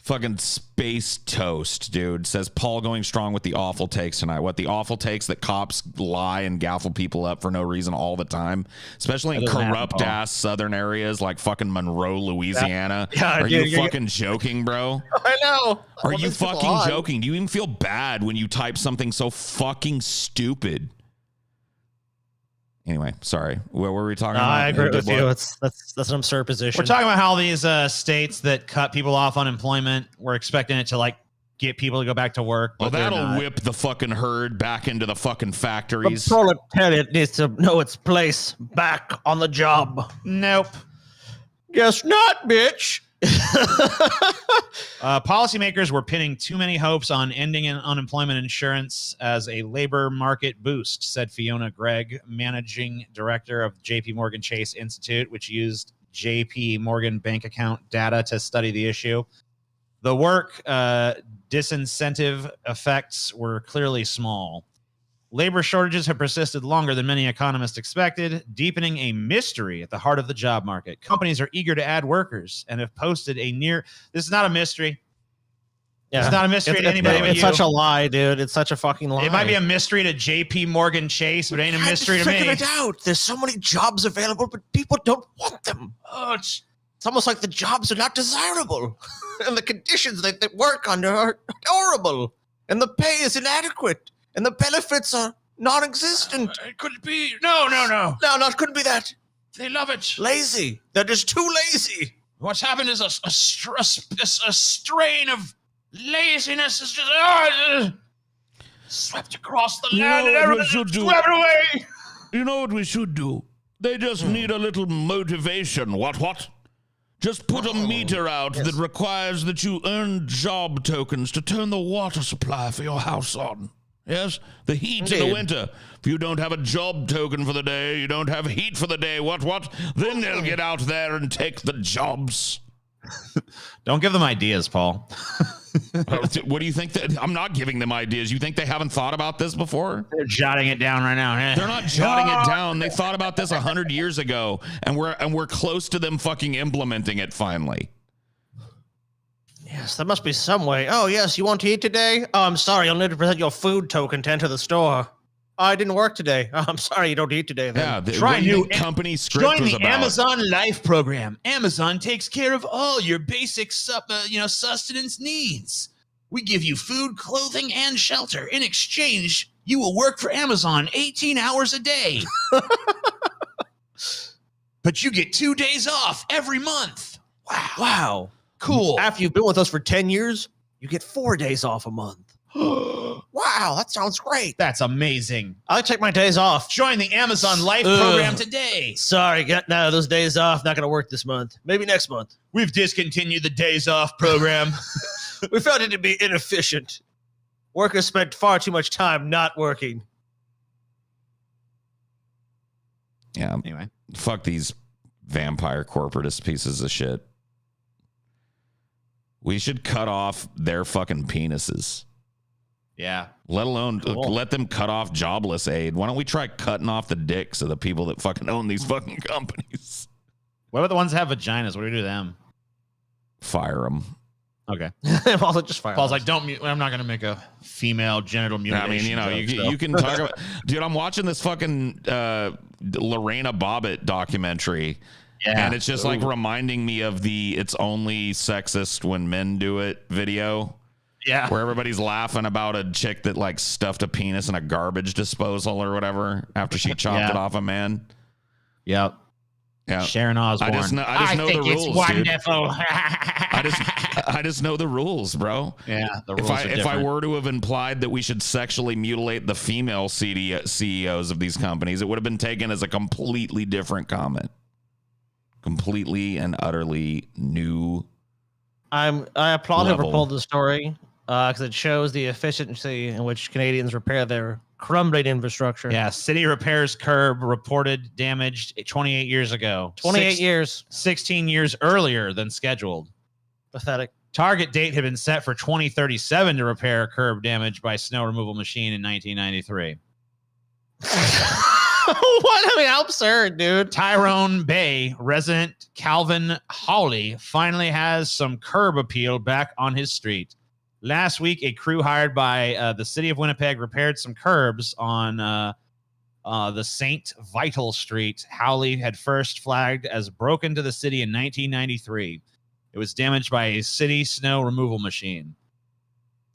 Fucking space toast, dude, says Paul going strong with the awful takes tonight. What, the awful takes that cops lie and gaffle people up for no reason all the time, especially in corrupt ass southern areas like fucking Monroe, Louisiana. Yeah, Are you fucking joking, bro? I know. Are you fucking joking? Do you even feel bad when you type something so fucking stupid? Anyway, sorry. What were we talking about? I agree with you. That's an absurd position. We're talking about how these states that cut people off unemployment, we're expecting it to like get people to go back to work. Well, but they're that'll not. whip the fucking herd back into the fucking The factories. proletariat needs to know its place back on the job. Nope. Guess not, bitch. Policymakers were pinning too many hopes on ending unemployment insurance as a labor market boost, said Fiona Gregg, managing director of JP Morgan Chase Institute, which used JP Morgan bank account data to study the issue. The work disincentive effects were clearly small. Labor shortages have persisted longer than many economists expected, deepening a mystery at the heart of the job market. Companies are eager to add workers and have posted a near... This is not a mystery. Yeah. It's not a mystery to anybody but It's you. such a lie, dude. It's such a fucking lie. It might be a mystery to JP Morgan Chase, but it ain't a mystery to me. Figure it out. There's so many jobs available, but people don't want them. Oh, it's almost like the jobs are not desirable. And the conditions that they work under are horrible. And the pay is inadequate. And the benefits are non-existent. It could be. No. No, it couldn't be that. They love it. Lazy. They're just too lazy. What's happened is a strain of laziness is just swept across the land and everyone swept away. You know what we should do? They just need a little motivation. What? Just put a meter out that requires that you earn job tokens to turn the water supply for your house on. Yes, the heat in the winter. If you don't have a job token for the day, you don't have heat for the day, what? Then they'll get out there and take the jobs. Don't give them ideas, Paul. What do you think? I'm not giving them ideas. You think they haven't thought about this before? They're jotting it down right now. They're not jotting it down. They thought about this 100 years ago, and we're close to them fucking implementing it finally. Yes, there must be some way. Oh, yes, you want to eat today? Oh, I'm sorry, you'll need to present your food token to enter the store. Oh, I didn't work today. Oh, I'm sorry, you don't eat today then. Yeah, Try new company script Join was the about. Amazon Life program. Amazon takes care of all your basic sustenance needs. We give you food, clothing, and shelter. In exchange, you will work for Amazon 18 hours a day. But you get 2 days off every month. Wow. Cool. After you've been with us for 10 years, you get 4 days off a month. Wow. wow, that sounds great. That's amazing. I'll take my days off. Join the Amazon Life program today. Sorry, no, those days off, not going to work this month. Maybe next month. We've discontinued the days off program. We found it to be inefficient. Workers spend far too much time not working. Yeah. Anyway. Fuck these vampire corporatist pieces of shit. We should cut off their fucking penises. Yeah. Let alone let them cut off jobless aid. Why don't we try cutting off the dicks of the people that fucking own these fucking companies? What about the ones that have vaginas? What do we do to them? Fire them. Okay. Well, just fire. Paul's like, I'm not going to make a female genital mutilation. I mean, you know, you can talk about... Dude, I'm watching this fucking Lorena Bobbitt documentary. Yeah. And it's just like reminding me of the "it's only sexist when men do it" video. Yeah. Where everybody's laughing about a chick that like stuffed a penis in a garbage disposal or whatever after she chopped it off a man. Yep. Yeah. Sharon Osbourne. I just know the rules. It's wonderful. I just know the rules, bro. Yeah. The rules if I were to have implied that we should sexually mutilate the female CEOs of these companies, it would have been taken as a completely different comment. Completely and utterly new. I applaud whoever level. pulled the story because it shows the efficiency in which Canadians repair their crumbling infrastructure. Yeah, city repairs curb reported damaged 28 years ago. 28 years. 16 years earlier than scheduled. Pathetic. Target date had been set for 2037 to repair curb damage by snow removal machine in 1993. What? I mean, how absurd, dude. Tyrone Bay resident Calvin Hawley finally has some curb appeal back on his street. Last week, a crew hired by the city of Winnipeg repaired some curbs on the St. Vital Street. Hawley had first flagged as broken to the city in 1993. It was damaged by a city snow removal machine.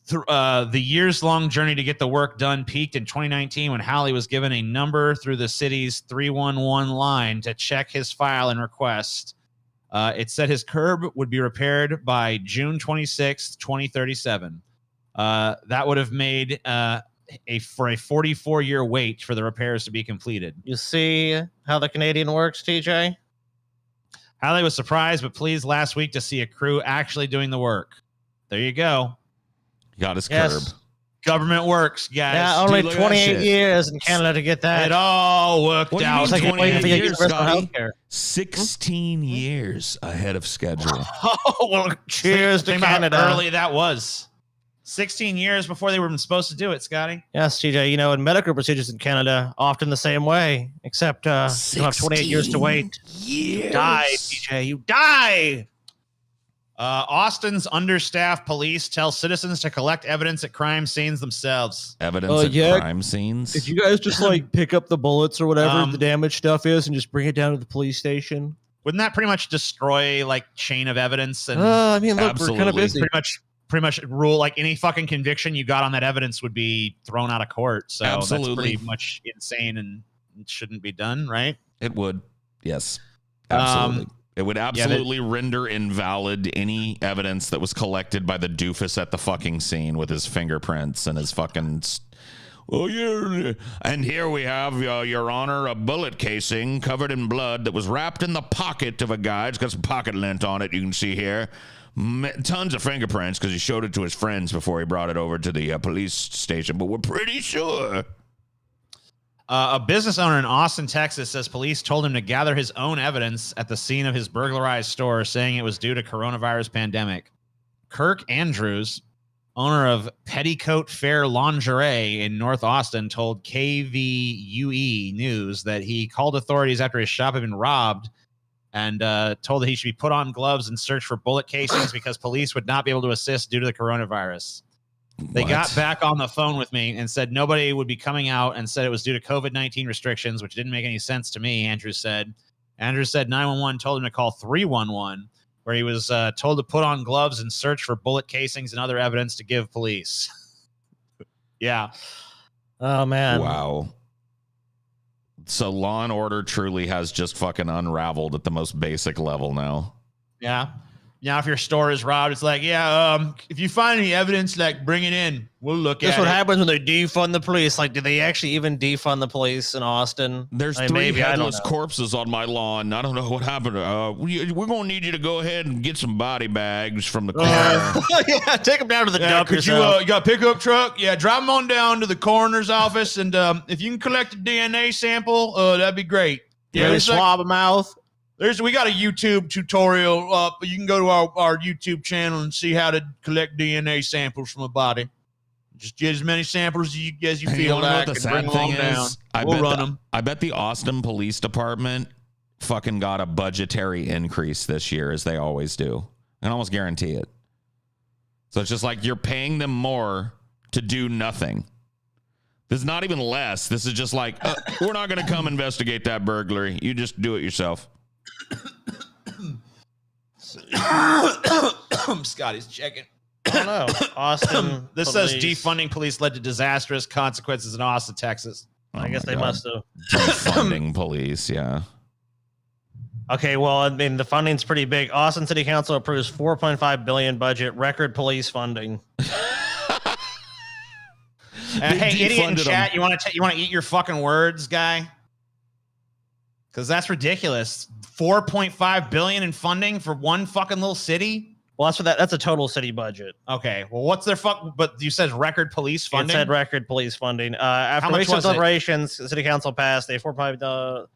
The years-long journey to get the work done peaked in 2019 when Hawley was given a number through the city's 311 line to check his file and request. It said his curb would be repaired by June 26, 2037. That would have made for a 44-year wait for the repairs to be completed. You see how the Canadian works, TJ? Hawley was surprised but pleased last week to see a crew actually doing the work. There you go. Got his curb. Government works, guys. Yeah, only 28 years in Canada to get that. It all worked out. What do you mean 28 years, Scotty? 16 years ahead of schedule. Oh, well, cheers to Canada. How early that was. 16 years before they were supposed to do it, Scotty. Yes, TJ. You know, in medical procedures in Canada, often the same way, except you have 28 years to wait. You die, TJ. You die. Austin's understaffed police tell citizens to collect evidence at crime scenes themselves. Evidence at crime scenes? Did you guys just like pick up the bullets or whatever the damaged stuff is and just bring it down to the police station? Wouldn't that pretty much destroy like chain of evidence? And I mean, look, we're kind of busy. Pretty much rule like any fucking conviction you got on that evidence would be thrown out of court. So that's pretty much insane and it shouldn't be done, right? It would. Yes. Absolutely. It would absolutely render invalid any evidence that was collected by the doofus at the fucking scene with his fingerprints and his fucking... Oh, yeah. And here we have, Your Honor, a bullet casing covered in blood that was wrapped in the pocket of a guy. It's got some pocket lint on it, you can see here. Tons of fingerprints because he showed it to his friends before he brought it over to the police station, but we're pretty sure... A business owner in Austin, Texas, says police told him to gather his own evidence at the scene of his burglarized store, saying it was due to coronavirus pandemic. Kirk Andrews, owner of Petticoat Fair Lingerie in North Austin, told KVUE News that he called authorities after his shop had been robbed and told that he should be put on gloves and search for bullet casings because police would not be able to assist due to the coronavirus. They got back on the phone with me and said nobody would be coming out and said it was due to COVID-19 restrictions, which didn't make any sense to me, Andrews said. Andrews said 911 told him to call 311, where he was told to put on gloves and search for bullet casings and other evidence to give police. Yeah. Oh, man. Wow. So Law and Order truly has just fucking unraveled at the most basic level now. Yeah. if your store is robbed, it's like, if you find any evidence, like bring it in. We'll look at it. That's what happens when they defund the police. Like, did they actually even defund the police in Austin? There's three headless corpses on my lawn. I don't know what happened. We're going to need you to go ahead and get some body bags from the car. Yeah, take them down to the dump you yourself. got a pickup truck? Yeah, drive them on down to the coroner's office, and if you can collect a DNA sample, that'd be great. Yeah, really swab a mouth. We got a YouTube tutorial up. You can go to our YouTube channel and see how to collect DNA samples from a body. Just get as many samples as you feel like, and bring them on down. We'll run them. I bet the Austin Police Department fucking got a budgetary increase this year, as they always do. I can almost guarantee it. So it's just like you're paying them more to do nothing. This is not even less. This is just like, we're not going to come investigate that burglary. You just do it yourself. Scotty's checking. I don't know. Austin. This says defunding police led to disastrous consequences in Austin, Texas. I guess they must have. Defunding police, yeah. Okay, well, I mean, the funding's pretty big. Austin City Council approves $4.5 billion budget, record police funding. Hey, idiot in chat, you want to eat your fucking words, guy? Because that's ridiculous. $4.5 billion in funding for one fucking little city. Well, that's a total city budget. Okay. Well, what's their But you said record police funding. It said record police funding. After recent deliberations, the city council passed a council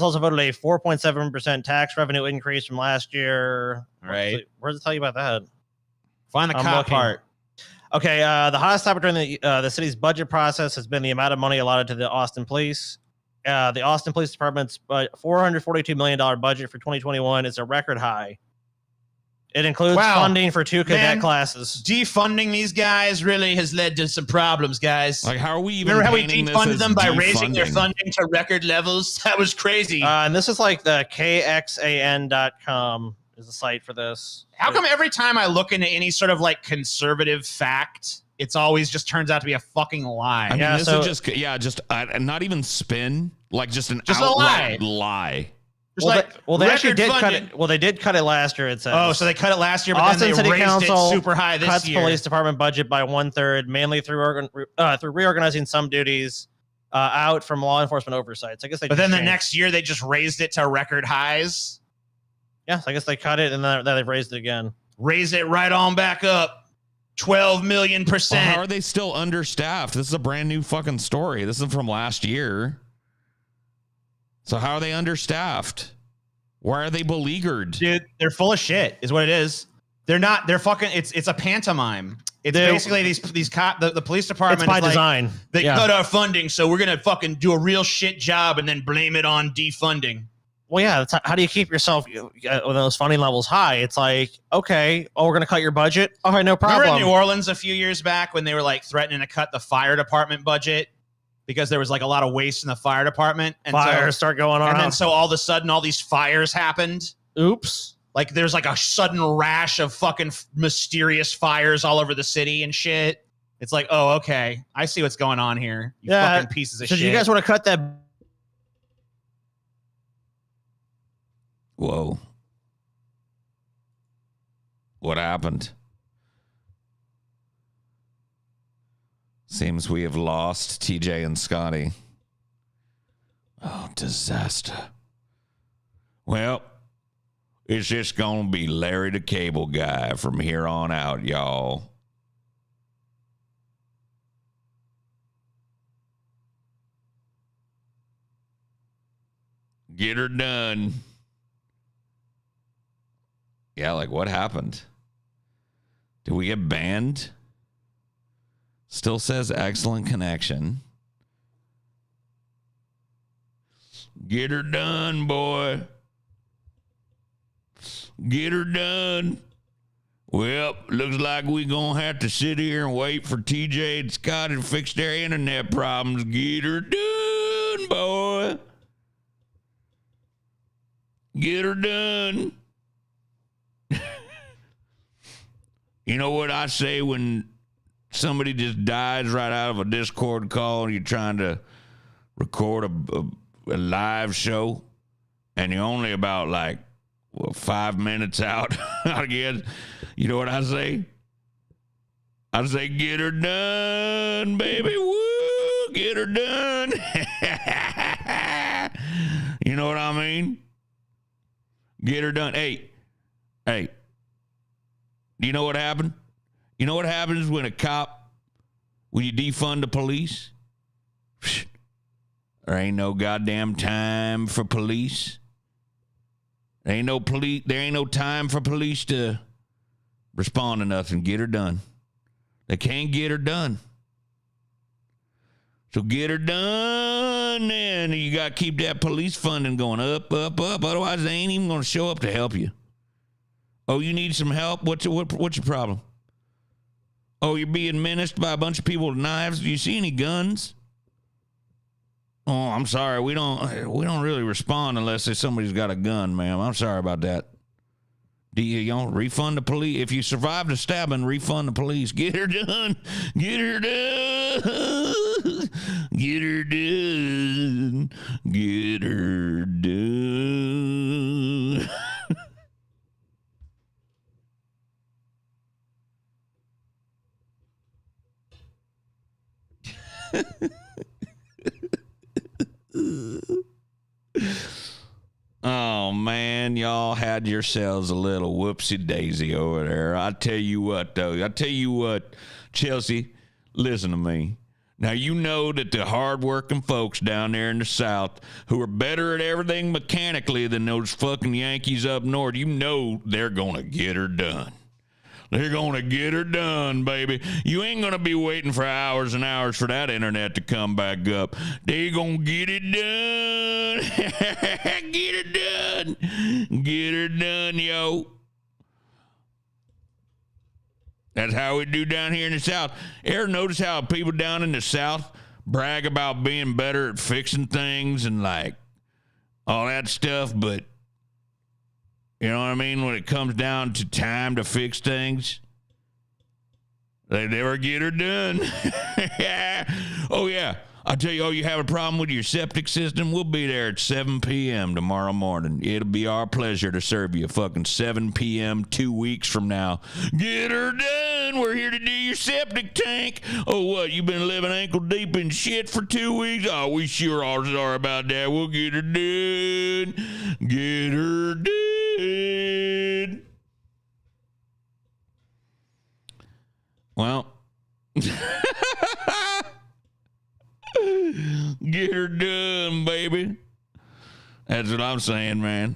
also voted a 4.7% tax revenue increase from last year. Right. Where does it tell you about that? Find the cop part. Okay. The hottest topic during the city's budget process has been the amount of money allotted to the Austin Police. The Austin Police Department's $442 million budget for 2021 is a record high. It includes funding for 2 cadet classes. Defunding these guys really has led to some problems, guys. Like, how are we even? Remember how we defunded them by raising their funding to record levels? That was crazy. And this is like the kxan.com is the site for this. How come every time I look into any sort of like conservative fact, it's always just turns out to be a fucking lie? I mean, this is just not even spin, like just an outright lie. They actually did cut it. Well, they did cut it last year. It says. Oh, so they cut it last year, but Austin then they City raised Council it super high this cuts year. Police Department budget by 1/3, mainly through reorganizing some duties out from law enforcement oversight. So I guess they. But then the next year they just raised it to record highs. Yeah, so I guess they cut it and then they've raised it again. Raise it right on back up. 12 million %. Well, how are they still understaffed? This is a brand new fucking story. This isn't from last year. So how are they understaffed? Why are they beleaguered? Dude, they're full of shit, is what it is. They're not. They're fucking. It's a pantomime. It's basically the police department. It's by design. They cut our funding, so we're gonna fucking do a real shit job and then blame it on defunding. Well, yeah. How do you keep yourself when those funding levels high? It's like, okay, we're gonna cut your budget. All right, no problem. Remember in New Orleans a few years back when they were like threatening to cut the fire department budget because there was like a lot of waste in the fire department, and fires start going on, and then so all of a sudden all these fires happened. Oops. Like there's like a sudden rash of fucking mysterious fires all over the city and shit. It's like, oh, okay, I see what's going on here. You fucking pieces of shit. So you guys want to cut that? Whoa. What happened? Seems we have lost TJ and Scotty. Oh, disaster. Well, it's just gonna be Larry the Cable Guy from here on out, y'all. Get her done. Yeah, like what happened? Did we get banned? Still says excellent connection. Get her done, boy. Get her done. Well, looks like we gonna have to sit here and wait for TJ and Scott to fix their internet problems. Get her done, boy. Get her done. You know what I say when somebody just dies right out of a Discord call and you're trying to record a live show and you're only about like Well, 5 minutes out, I guess. You know what I say? I say, get her done, baby. Woo, get her done. You know what I mean? Get her done. Hey, do you know what happened? You know what happens when you defund the police? There ain't no goddamn time for police. There ain't no time for police to respond to nothing. Get her done. They can't get her done. So get her done, and you got to keep that police funding going up, up, up. Otherwise, they ain't even going to show up to help you. Oh, you need some help? What's your problem? Oh, you're being menaced by a bunch of people with knives. Do you see any guns? Oh, I'm sorry. We don't really respond unless somebody's got a gun, ma'am. I'm sorry about that. Do you don't refund the police? If you survived a stabbing, refund the police. Get her done. Get her done. Get her done. Get her done. Oh man, y'all had yourselves a little whoopsie daisy over there. I tell you what, though. I tell you what, Chelsea, listen to me. Now, you know that the hardworking folks down there in the South who are better at everything mechanically than those fucking Yankees up north, you know they're going to get her done. They're going to get her done, baby. You ain't going to be waiting for hours and hours for that internet to come back up. They're going to get it done. Get her done. Get her done, yo. That's how we do down here in the South. Ever notice how people down in the South brag about being better at fixing things and like all that stuff, but you know what I mean? When it comes down to time to fix things, they never get her done. Oh, yeah. I tell you, you have a problem with your septic system? We'll be there at 7 p.m. tomorrow morning. It'll be our pleasure to serve you fucking 7 p.m. 2 weeks from now. Get her done. We're here to do your septic tank. Oh, what? You been living ankle deep in shit for 2 weeks? Oh, we sure are sorry about that. We'll get her done. Get her done. Well. Get her done, baby. That's what I'm saying, man.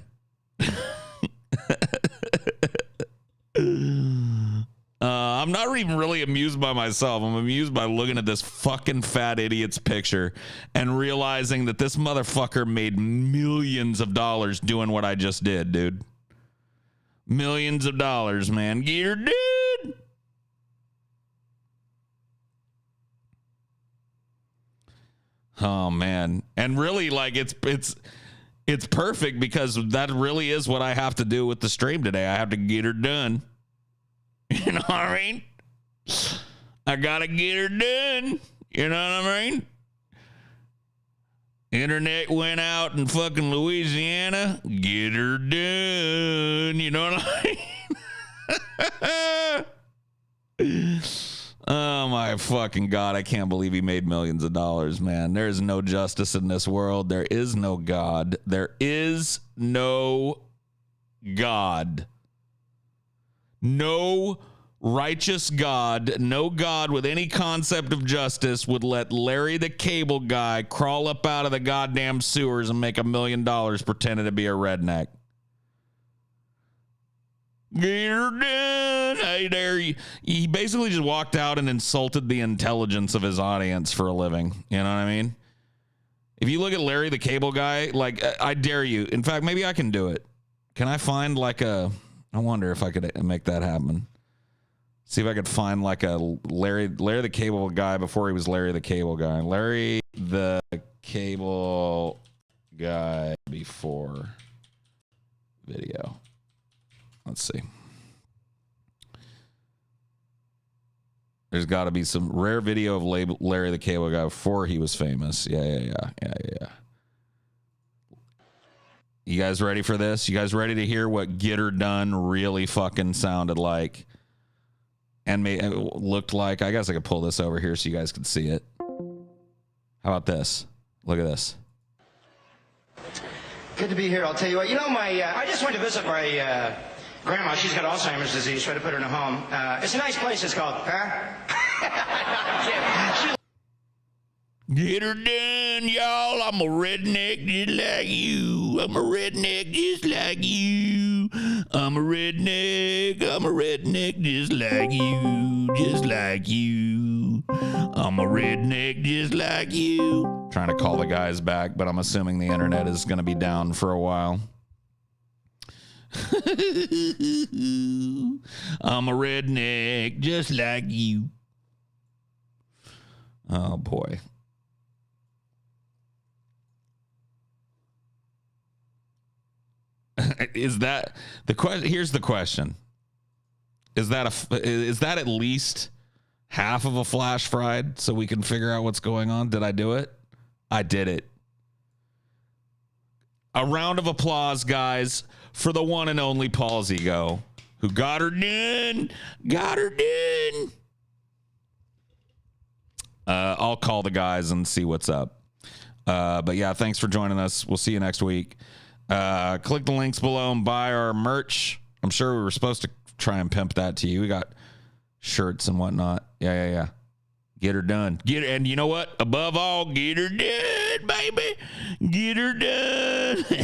I'm not even really amused by myself. I'm amused by looking at this fucking fat idiot's picture and realizing that this motherfucker made millions of dollars doing what I just did, dude. Millions of dollars, man. Get her done. Oh man. And really, like, it's perfect because that really is what I have to do with the stream today. I have to get her done. You know what I mean? I gotta get her done. You know what I mean? Internet went out in fucking Louisiana. Get her done. You know what I mean? Oh my fucking God. I can't believe he made millions of dollars, man. There is no justice in this world. There is no God. There is no God. No righteous God, no God with any concept of justice would let Larry the Cable Guy crawl up out of the goddamn sewers and make $1 million pretending to be a redneck. Get her done. Hey there. He basically just walked out and insulted the intelligence of his audience for a living. You know what I mean? If you look at Larry the Cable Guy, like, I dare you. In fact, maybe I can do it. Can I find like I wonder if I could make that happen. See if I could find like a Larry the Cable Guy before he was Larry the Cable Guy. Larry the Cable Guy before video. Let's see. There's got to be some rare video of Larry the Cable Guy before he was famous. Yeah. You guys ready for this? You guys ready to hear what get her done really fucking sounded like and looked like? I guess I could pull this over here so you guys can see it. How about this? Look at this. Good to be here. I'll tell you what. You know, I just went to visit my grandma. She's got Alzheimer's disease, so I had to put her in a home. It's a nice place. It's called, Get her done, y'all. I'm a redneck just like you. I'm a redneck just like you. I'm a redneck just like you. Just like you. I'm a redneck just like you. Trying to call the guys back, but I'm assuming the internet is going to be down for a while. I'm a redneck just like you. Oh, boy. Is that the question? Here's the question: is that at least half of a flash fried so we can figure out what's going on? Did I do it? I did it. A round of applause, guys, for the one and only Paul's ego, who got her done. Got her done. I'll call the guys and see what's up. But yeah, thanks for joining us. We'll see you next week. Click the links below and buy our merch. I'm sure we were supposed to try and pimp that to you. We got shirts and whatnot. Yeah. Get her done. And you know what? Above all, get her done, baby. Get her done.